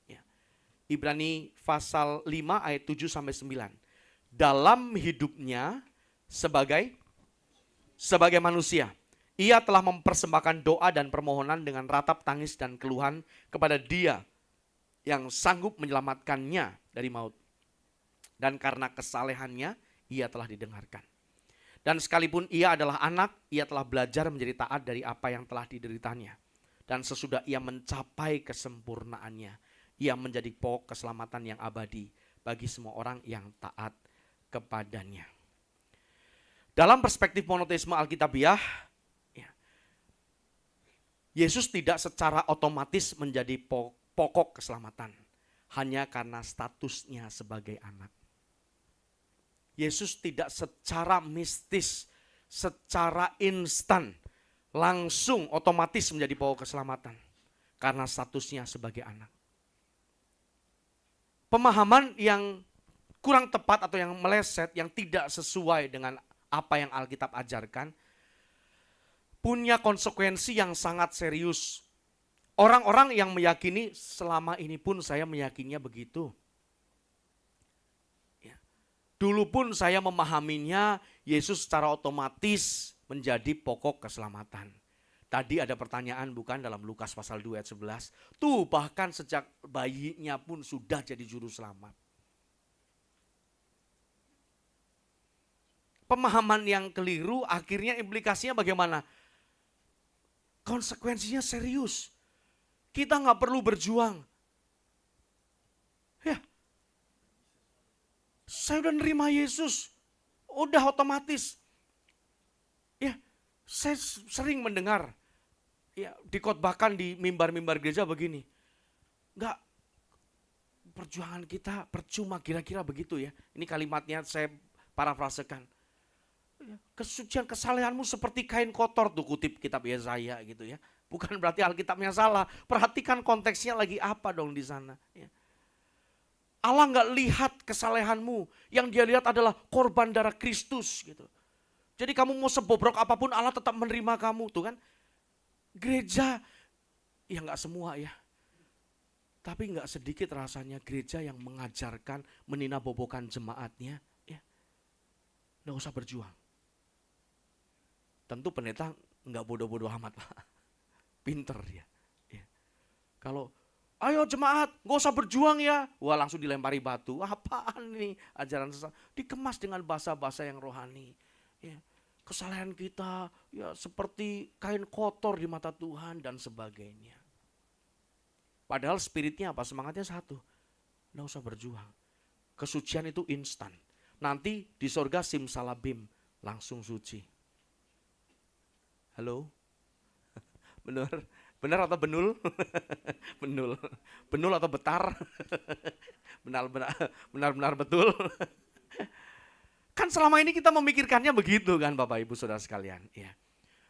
Ya. Ibrani pasal 5 ayat 7 sampai 9. Dalam hidupnya sebagai sebagai manusia, ia telah mempersembahkan doa dan permohonan dengan ratap tangis dan keluhan kepada Dia yang sanggup menyelamatkannya dari maut. Dan karena kesalehannya, ia telah didengarkan. Dan sekalipun ia adalah anak, ia telah belajar menjadi taat dari apa yang telah dideritanya. Dan sesudah ia mencapai kesempurnaannya, ia menjadi pokok keselamatan yang abadi bagi semua orang yang taat kepadanya. Dalam perspektif monoteisme Alkitabiah, Yesus tidak secara otomatis menjadi pokok keselamatan hanya karena statusnya sebagai anak. Yesus tidak secara mistis, secara instan, langsung otomatis menjadi pokok keselamatan karena statusnya sebagai anak. Pemahaman yang kurang tepat atau yang meleset, yang tidak sesuai dengan apa yang Alkitab ajarkan, punya konsekuensi yang sangat serius. Orang-orang yang meyakini, selama ini pun saya meyakininya begitu. Dulu pun saya memahaminya, Yesus secara otomatis menjadi pokok keselamatan. Tadi ada pertanyaan bukan dalam Lukas pasal 2 ayat 11. Tuh bahkan sejak bayinya pun sudah jadi juru selamat. Pemahaman yang keliru akhirnya implikasinya bagaimana? Konsekuensinya serius. Kita nggak perlu berjuang. Ya, saya udah nerima Yesus, udah otomatis. Ya, saya sering mendengar, ya dikhotbahkan di mimbar-mimbar gereja begini. Enggak, perjuangan kita percuma, kira-kira begitu ya. Ini kalimatnya saya parafrasekan. Kesucian kesalehanmu seperti kain kotor tuh, kutip kitab Yesaya gitu ya. Bukan berarti Alkitabnya salah. Perhatikan konteksnya lagi apa dong di sana. Ya. Allah nggak lihat kesalehanmu, yang Dia lihat adalah korban darah Kristus gitu. Jadi kamu mau sebobrok apapun Allah tetap menerima kamu tuh kan. Gereja, ya nggak semua ya. Tapi nggak sedikit rasanya gereja yang mengajarkan meninabobokan jemaatnya, ya nggak usah berjuang. Tentu pendeta nggak bodoh-bodoh amat Pak, pinter dia. Ya. Kalau ayo jemaat, gak usah berjuang ya. Wah langsung dilempari batu. Apaan nih ajaran sesat? Dikemas dengan bahasa-bahasa yang rohani. Ya, kesalahan kita ya seperti kain kotor di mata Tuhan dan sebagainya. Padahal spiritnya apa? Semangatnya satu. Gak usah berjuang. Kesucian itu instan. Nanti di sorga simsalabim langsung suci. Halo? Benar? Benar atau benul? Benul. Benul atau betar? Benar-benar betul. Kan selama ini kita memikirkannya begitu kan Bapak Ibu Saudara sekalian. Ya.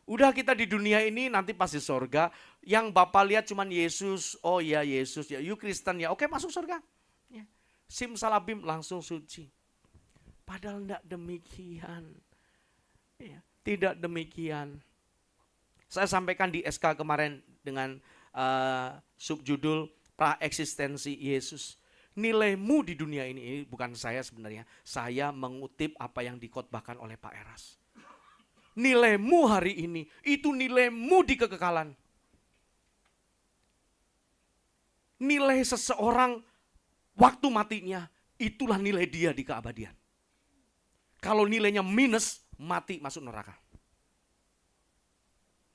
Udah kita di dunia ini nanti pasti surga. Yang Bapak lihat cuman Yesus. Oh ya Yesus ya. You Kristen ya. Oke masuk surga. Ya. Simsalabim langsung suci. Padahal tidak demikian. Ya. Tidak demikian. Saya sampaikan di SK kemarin dengan subjudul Praeksistensi Yesus. Nilaimu di dunia ini bukan saya sebenarnya. Saya mengutip apa yang dikhotbahkan oleh Pak Eras. Nilaimu hari ini, itu nilaimu di kekekalan. Nilai seseorang waktu matinya, itulah nilai dia di keabadian. Kalau nilainya minus, mati masuk neraka.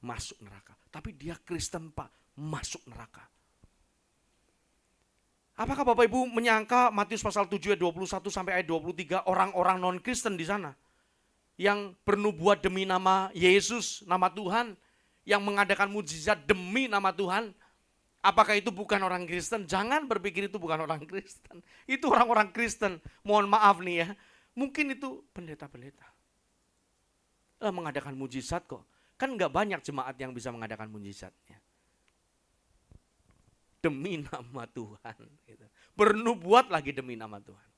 Masuk neraka. Tapi dia Kristen Pak, masuk neraka. Apakah Bapak Ibu menyangka Matius pasal 7 ayat 21 sampai ayat 23 orang-orang non-Kristen di sana yang bernubuat demi nama Yesus, nama Tuhan, yang mengadakan mujizat demi nama Tuhan, apakah itu bukan orang Kristen? Jangan berpikir itu bukan orang Kristen. Itu orang-orang Kristen. Mohon maaf nih ya. Mungkin itu pendeta-pendeta. Mengadakan mujizat kok. Kan nggak banyak jemaat yang bisa mengadakan mujizatnya. Demi nama Tuhan. Gitu. Bernubuat lagi demi nama Tuhan.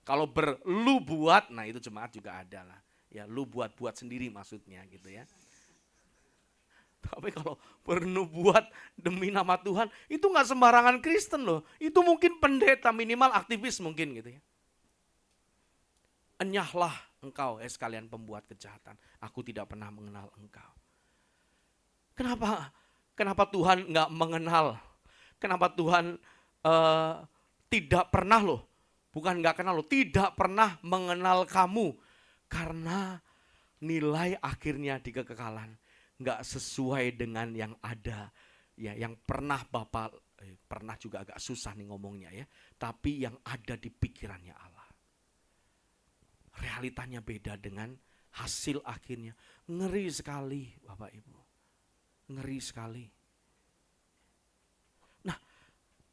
Kalau berlu buat, nah itu jemaat juga ada lah. Ya lu buat-buat sendiri maksudnya gitu ya. Tapi kalau bernubuat demi nama Tuhan, itu nggak sembarangan Kristen loh. Itu mungkin pendeta, minimal aktivis mungkin gitu ya. Enyahlah engkau sekalian pembuat kejahatan. Aku tidak pernah mengenal engkau. Kenapa? Kenapa Tuhan nggak mengenal? Kenapa Tuhan tidak pernah loh, bukan nggak kenal loh, tidak pernah mengenal kamu. Karena nilai akhirnya di kekekalan nggak sesuai dengan yang ada. Ya, yang pernah Bapak, pernah juga agak susah nih ngomongnya ya. Tapi yang ada di pikirannya Allah. Realitanya beda dengan hasil akhirnya. Ngeri sekali Bapak Ibu. Ngeri sekali. Nah,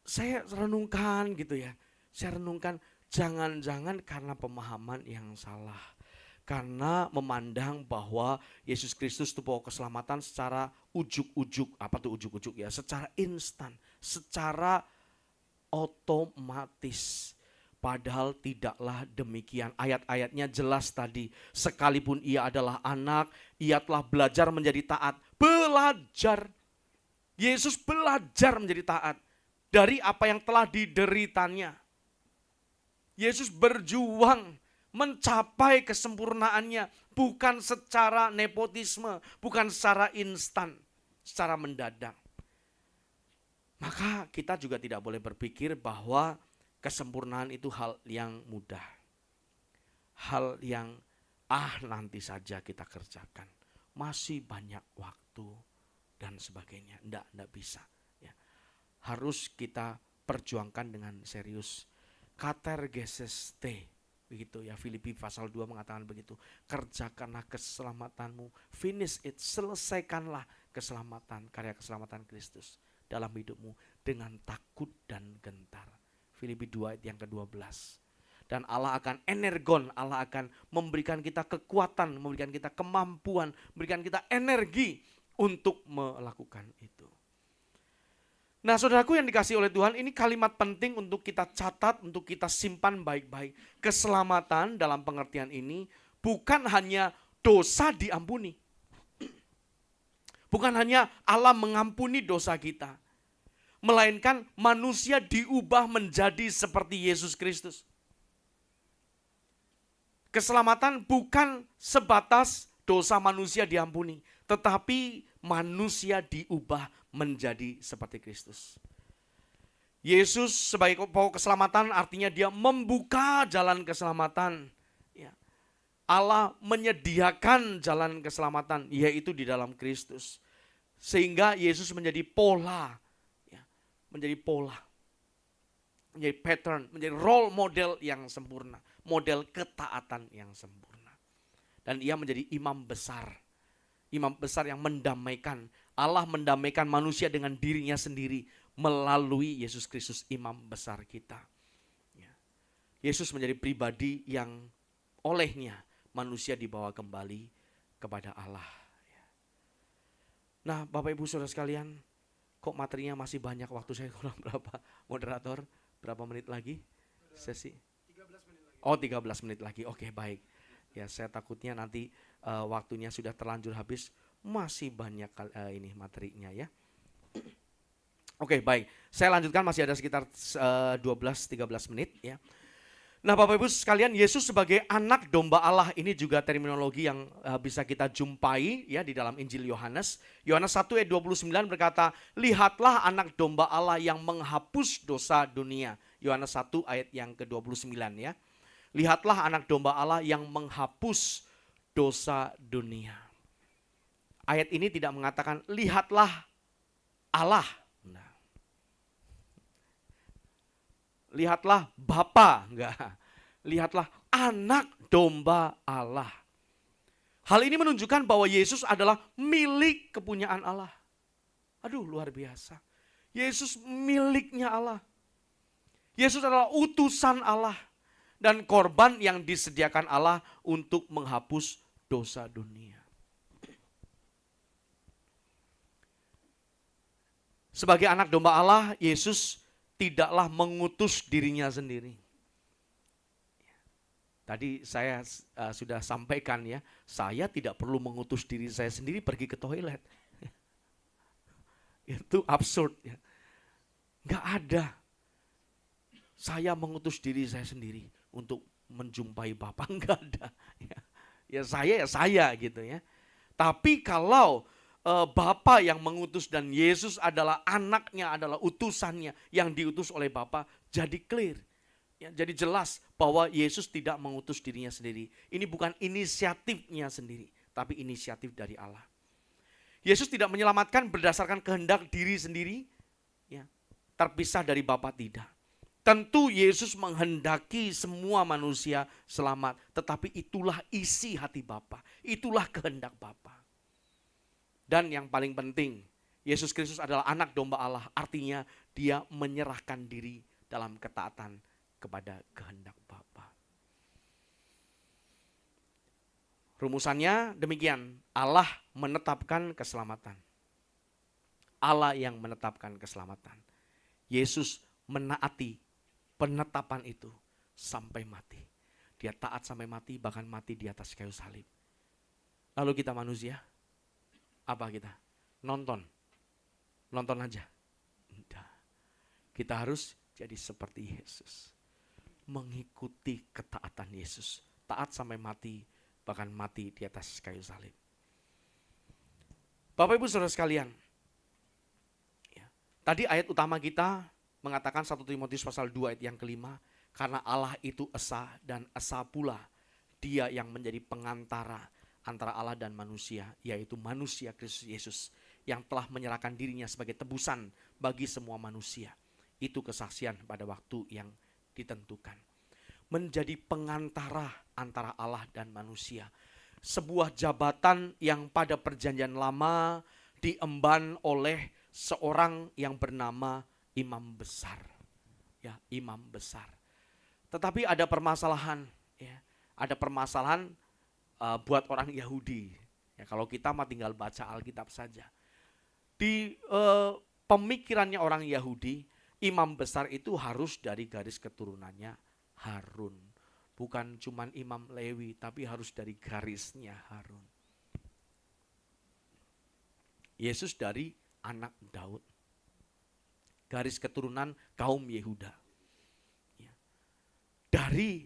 saya renungkan gitu ya. Saya renungkan jangan-jangan karena pemahaman yang salah. Karena memandang bahwa Yesus Kristus itu bawa keselamatan secara ujuk-ujuk. Apa tuh ujuk-ujuk ya? Secara instan, secara otomatis. Padahal tidaklah demikian. Ayat-ayatnya jelas tadi. Sekalipun ia adalah anak, ia telah belajar menjadi taat. Belajar. Yesus belajar menjadi taat dari apa yang telah dideritanya. Yesus berjuang mencapai kesempurnaannya, bukan secara nepotisme, bukan secara instan, secara mendadak. Maka kita juga tidak boleh berpikir bahwa kesempurnaan itu hal yang mudah. Hal yang nanti saja kita kerjakan. Masih banyak waktu dan sebagainya. Enggak bisa. Ya. Harus kita perjuangkan dengan serius. Katergeseste. Begitu ya, Filipi pasal 2 mengatakan begitu. Kerjakanlah keselamatanmu. Finish it. Selesaikanlah keselamatan, karya keselamatan Kristus dalam hidupmu dengan takut dan gentar. Filipi 2 ayat yang ke-12. Dan Allah akan energon, Allah akan memberikan kita kekuatan, memberikan kita kemampuan, memberikan kita energi untuk melakukan itu. Nah saudaraku yang dikasihi oleh Tuhan, ini kalimat penting untuk kita catat, untuk kita simpan baik-baik. Keselamatan dalam pengertian ini bukan hanya dosa diampuni. Bukan hanya Allah mengampuni dosa kita. Melainkan manusia diubah menjadi seperti Yesus Kristus. Keselamatan bukan sebatas dosa manusia diampuni, tetapi manusia diubah menjadi seperti Kristus. Yesus sebagai pokok keselamatan artinya dia membuka jalan keselamatan. Allah menyediakan jalan keselamatan, yaitu di dalam Kristus. Sehingga Yesus menjadi pola, menjadi pattern, menjadi role model yang sempurna. Model ketaatan yang sempurna. Dan ia menjadi imam besar yang mendamaikan. Allah mendamaikan manusia dengan dirinya sendiri melalui Yesus Kristus imam besar kita. Yesus menjadi pribadi yang olehnya manusia dibawa kembali kepada Allah. Nah Bapak Ibu Saudara sekalian, kok materinya masih banyak, waktu saya kurang berapa? Moderator, berapa menit lagi sesi? 13 menit lagi, oke baik. Ya saya takutnya nanti waktunya sudah terlanjur habis, masih banyak ini materinya ya. Oke baik, saya lanjutkan, masih ada sekitar 12-13 menit ya. Nah Bapak Ibu sekalian, Yesus sebagai anak domba Allah ini juga terminologi yang bisa kita jumpai ya di dalam Injil Yohanes. Yohanes 1 ayat 29 berkata, lihatlah anak domba Allah yang menghapus dosa dunia. Yohanes 1 ayat yang ke-29 ya. Lihatlah anak domba Allah yang menghapus dosa dunia. Ayat ini tidak mengatakan lihatlah Allah. Nah. Lihatlah Bapa, enggak. Lihatlah anak domba Allah. Hal ini menunjukkan bahwa Yesus adalah milik kepunyaan Allah. Aduh luar biasa. Yesus miliknya Allah. Yesus adalah utusan Allah. Dan korban yang disediakan Allah untuk menghapus dosa dunia. Sebagai anak domba Allah, Yesus tidaklah mengutus dirinya sendiri. Tadi saya sudah sampaikan ya, saya tidak perlu mengutus diri saya sendiri pergi ke toilet. Itu absurd ya. Nggak ada. Saya mengutus diri saya sendiri untuk menjumpai Bapa, nggak ada. Ya. ya saya gitu ya. Tapi kalau Bapa yang mengutus dan Yesus adalah anaknya, adalah utusannya yang diutus oleh Bapa, jadi clear. Ya, jadi jelas bahwa Yesus tidak mengutus dirinya sendiri. Ini bukan inisiatifnya sendiri, tapi inisiatif dari Allah. Yesus tidak menyelamatkan berdasarkan kehendak diri sendiri, ya, terpisah dari Bapa, tidak. Tentu Yesus menghendaki semua manusia selamat, tetapi itulah isi hati Bapa, itulah kehendak Bapa. Dan yang paling penting, Yesus Kristus adalah anak domba Allah, artinya dia menyerahkan diri dalam ketaatan kepada kehendak Bapa. Rumusannya demikian, Allah menetapkan keselamatan. Allah yang menetapkan keselamatan. Yesus menaati penetapan itu sampai mati. Dia taat sampai mati, bahkan mati di atas kayu salib. Lalu kita manusia, apa kita? Nonton aja. Tidak. Kita harus jadi seperti Yesus. Mengikuti ketaatan Yesus. Taat sampai mati, bahkan mati di atas kayu salib. Bapak Ibu Saudara sekalian, ya, tadi ayat utama kita mengatakan 1 Timotius pasal 2 ayat yang kelima, karena Allah itu esa dan esa pula dia yang menjadi pengantara antara Allah dan manusia, yaitu manusia Kristus Yesus yang telah menyerahkan dirinya sebagai tebusan bagi semua manusia. Itu kesaksian pada waktu yang ditentukan. Menjadi pengantara antara Allah dan manusia. Sebuah jabatan yang pada perjanjian lama diemban oleh seorang yang bernama imam besar. Ya, imam besar. Tetapi ada permasalahan, ya. Ada permasalahan buat orang Yahudi. Ya, kalau kita mah tinggal baca Alkitab saja. Di pemikirannya orang Yahudi, imam besar itu harus dari garis keturunannya Harun. Bukan cuman imam Lewi, tapi harus dari garisnya Harun. Yesus dari anak Daud. Garis keturunan kaum Yehuda. Ya. Dari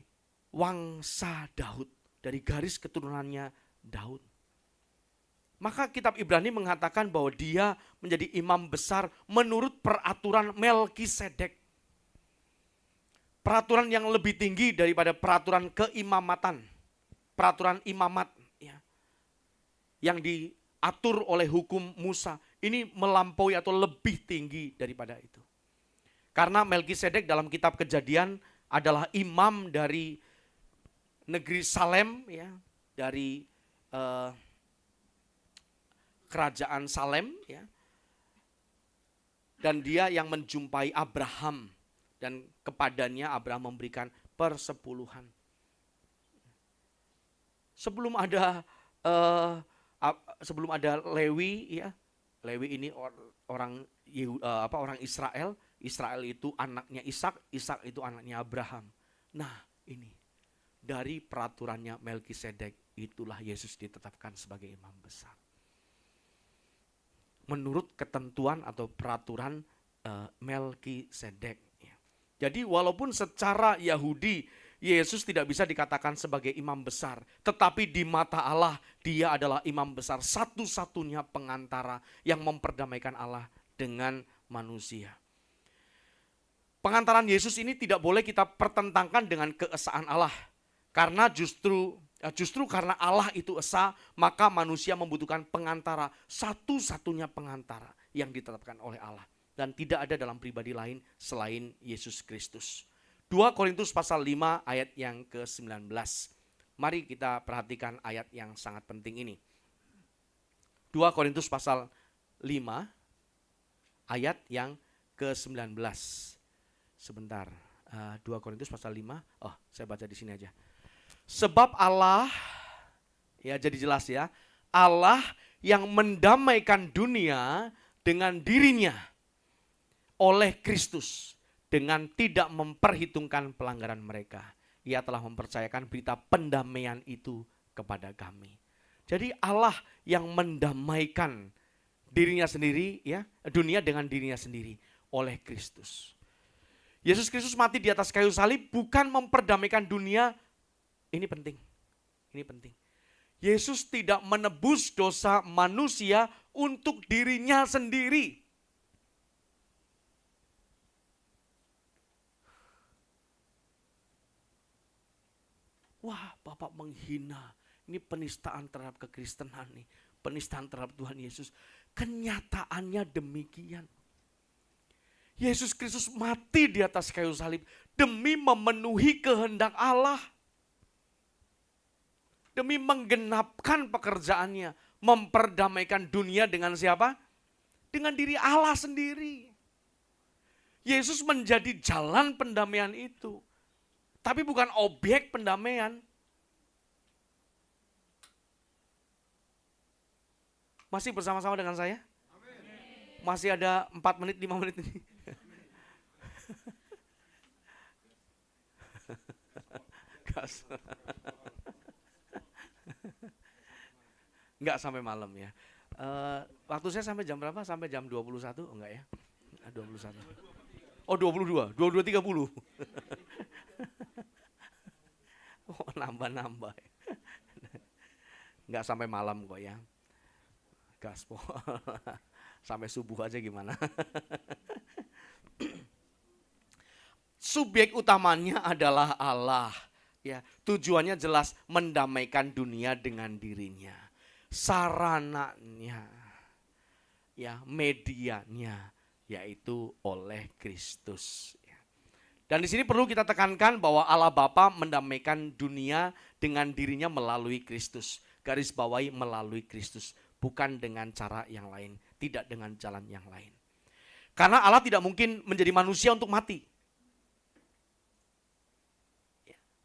wangsa Daud. Dari garis keturunannya Daud. Maka kitab Ibrani mengatakan bahwa dia menjadi imam besar menurut peraturan Melkisedek. Peraturan yang lebih tinggi daripada peraturan keimamatan. Peraturan imamat, ya, yang diatur oleh hukum Musa. Ini melampaui atau lebih tinggi daripada itu. Karena Melkisedek dalam kitab Kejadian adalah imam dari negeri Salem, ya, dari kerajaan Salem, ya. Dan dia yang menjumpai Abraham. Dan kepadanya Abraham memberikan persepuluhan. Sebelum ada Lewi, ya, Lewi ini orang Israel. Israel itu anaknya Ishak, Ishak itu anaknya Abraham. Nah, ini dari peraturannya Melkisedek itulah Yesus ditetapkan sebagai imam besar. Menurut ketentuan atau peraturan Melkisedek. Jadi walaupun secara Yahudi Yesus tidak bisa dikatakan sebagai imam besar, tetapi di mata Allah dia adalah imam besar, satu-satunya pengantara yang memperdamaikan Allah dengan manusia. Pengantaran Yesus ini tidak boleh kita pertentangkan dengan keesaan Allah. Karena justru karena Allah itu esa, maka manusia membutuhkan pengantara, satu-satunya pengantara yang ditetapkan oleh Allah. Dan tidak ada dalam pribadi lain selain Yesus Kristus. 2 Korintus pasal 5 ayat yang ke-19. Mari kita perhatikan ayat yang sangat penting ini. 2 Korintus pasal 5 ayat yang ke-19. Sebentar, 2 Korintus pasal 5, saya baca di sini aja. Sebab Allah, ya jadi jelas ya, Allah yang mendamaikan dunia dengan dirinya oleh Kristus dengan tidak memperhitungkan pelanggaran mereka. Ia telah mempercayakan berita pendamaian itu kepada kami. Jadi Allah yang mendamaikan dirinya sendiri, ya, dunia dengan dirinya sendiri oleh Kristus. Yesus Kristus mati di atas kayu salib bukan memperdamaikan dunia. Ini penting. Ini penting. Yesus tidak menebus dosa manusia untuk dirinya sendiri. Wah, Bapak menghina. Ini penistaan terhadap kekristenan nih. Penistaan terhadap Tuhan Yesus. Kenyataannya demikian. Yesus Kristus mati di atas kayu salib demi memenuhi kehendak Allah. Demi menggenapkan pekerjaannya. Memperdamaikan dunia dengan siapa? Dengan diri Allah sendiri. Yesus menjadi jalan pendamaian itu. Tapi bukan objek pendamaian. Masih bersama-sama dengan saya? Masih ada 4 menit, 5 menit ini. Gas. Enggak sampai malam ya. Waktu saya sampai jam berapa? Sampai jam 21? Oh, enggak ya? 21. Oh 22, 22.30. Oh nambah-nambah. Enggak sampai malam kok ya. Gaspol. Sampai subuh aja gimana. Subjek utamanya adalah Allah. Ya, tujuannya jelas mendamaikan dunia dengan dirinya. Sarananya, ya, medianya, yaitu oleh Kristus. Dan di sini perlu kita tekankan bahwa Allah Bapa mendamaikan dunia dengan dirinya melalui Kristus. Garis bawahi melalui Kristus, bukan dengan cara yang lain, tidak dengan jalan yang lain. Karena Allah tidak mungkin menjadi manusia untuk mati.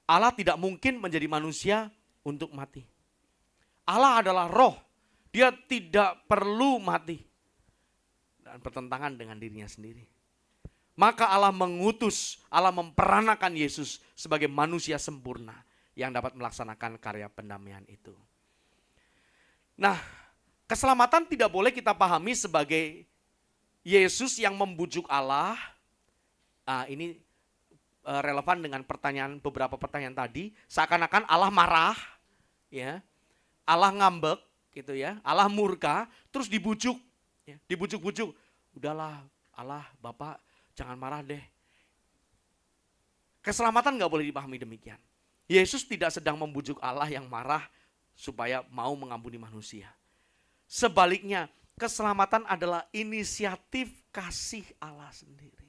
Allah tidak mungkin menjadi manusia untuk mati. Allah adalah roh, dia tidak perlu mati. Dan bertentangan dengan dirinya sendiri. Maka Allah mengutus, Allah memperanakan Yesus sebagai manusia sempurna yang dapat melaksanakan karya pendamaian itu. Nah, keselamatan tidak boleh kita pahami sebagai Yesus yang membujuk Allah. Ini relevan dengan beberapa pertanyaan tadi. Seakan-akan Allah marah, ya, Allah ngambek, gitu ya, Allah murka, terus dibujuk, ya, dibujuk-bujuk. Udahlah, Allah, Bapak, jangan marah deh. Keselamatan nggak boleh dipahami demikian. Yesus tidak sedang membujuk Allah yang marah supaya mau mengampuni manusia. Sebaliknya, keselamatan adalah inisiatif kasih Allah sendiri.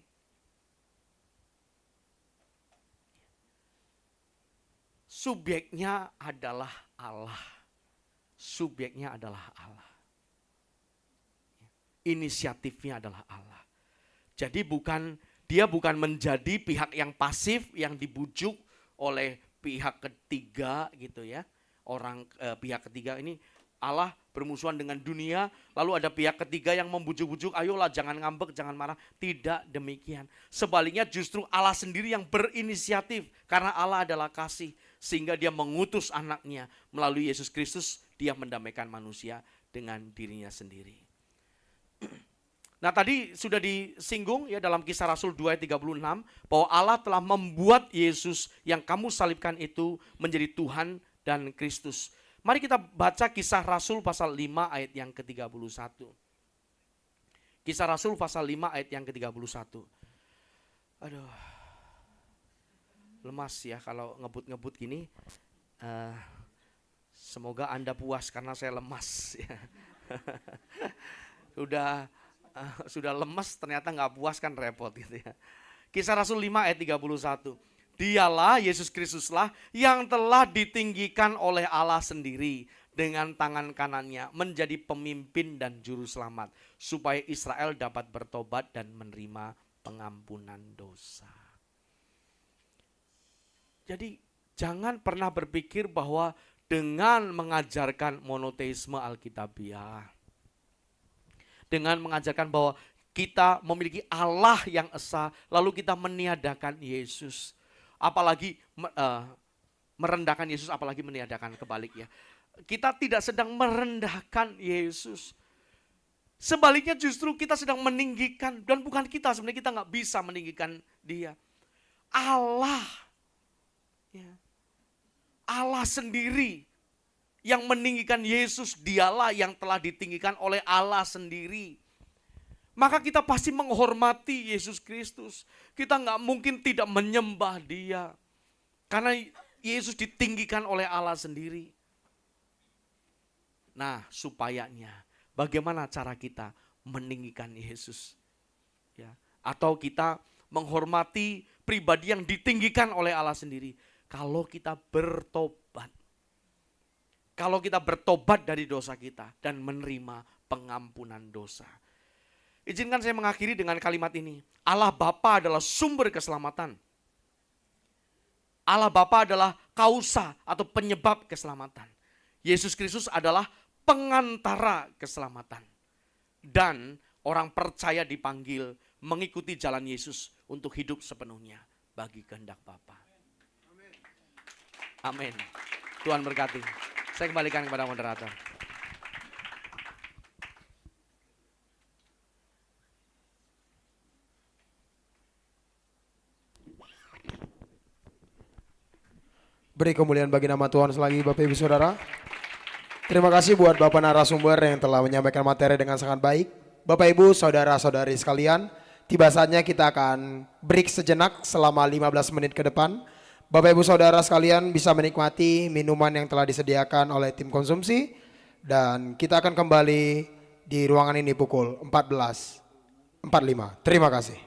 Subjeknya adalah Allah. Subjeknya adalah Allah. Inisiatifnya adalah Allah. Jadi dia bukan menjadi pihak yang pasif yang dibujuk oleh pihak ketiga gitu ya. Pihak ketiga ini Allah bermusuhan dengan dunia, lalu ada pihak ketiga yang membujuk-bujuk, ayolah jangan ngambek, jangan marah. Tidak demikian. Sebaliknya justru Allah sendiri yang berinisiatif karena Allah adalah kasih. Sehingga dia mengutus anaknya melalui Yesus Kristus, dia mendamaikan manusia dengan dirinya sendiri. Nah tadi sudah disinggung ya dalam Kisah Rasul 2 ayat 36 bahwa Allah telah membuat Yesus yang kamu salibkan itu menjadi Tuhan dan Kristus. Mari kita baca Kisah Rasul pasal 5 ayat yang ke-31. Kisah Rasul pasal 5 ayat yang ke-31. Aduh. Lemas ya kalau ngebut-ngebut gini. Semoga Anda puas karena saya lemas. Sudah lemas ternyata nggak puas kan repot gitu ya. Kisah Rasul 5 ayat 31. Dialah Yesus Kristuslah yang telah ditinggikan oleh Allah sendiri dengan tangan kanannya menjadi pemimpin dan juru selamat supaya Israel dapat bertobat dan menerima pengampunan dosa. Jadi jangan pernah berpikir bahwa dengan mengajarkan monoteisme Alkitabiah, dengan mengajarkan bahwa kita memiliki Allah yang esa, lalu kita meniadakan Yesus. Apalagi merendahkan Yesus, apalagi meniadakan, kebalik ya. Kita tidak sedang merendahkan Yesus. Sebaliknya justru kita sedang meninggikan, dan bukan kita, sebenarnya kita nggak bisa meninggikan dia. Allah. Ya. Allah sendiri Yang meninggikan Yesus dialah yang telah ditinggikan oleh Allah sendiri. Maka kita pasti menghormati Yesus Kristus. Kita nggak mungkin tidak menyembah Dia. Karena Yesus ditinggikan oleh Allah sendiri. Nah, supayanya bagaimana cara kita meninggikan Yesus? Ya, atau kita menghormati pribadi yang ditinggikan oleh Allah sendiri. Kalau kita bertobat. Kalau kita bertobat dari dosa kita dan menerima pengampunan dosa. Izinkan saya mengakhiri dengan kalimat ini. Allah Bapa adalah sumber keselamatan. Allah Bapa adalah kausa atau penyebab keselamatan. Yesus Kristus adalah pengantara keselamatan. Dan orang percaya dipanggil mengikuti jalan Yesus untuk hidup sepenuhnya bagi kehendak Bapa. Amin. Tuhan berkati. Saya kembalikan kepada moderator. Beri kemuliaan bagi nama Tuhan selagi Bapak Ibu Saudara. Terima kasih buat Bapak narasumber yang telah menyampaikan materi dengan sangat baik. Bapak Ibu Saudara-saudari sekalian, tiba saatnya kita akan break sejenak selama 15 menit ke depan. Bapak Ibu Saudara sekalian bisa menikmati minuman yang telah disediakan oleh tim konsumsi. Dan kita akan kembali di ruangan ini pukul 14.45. Terima kasih.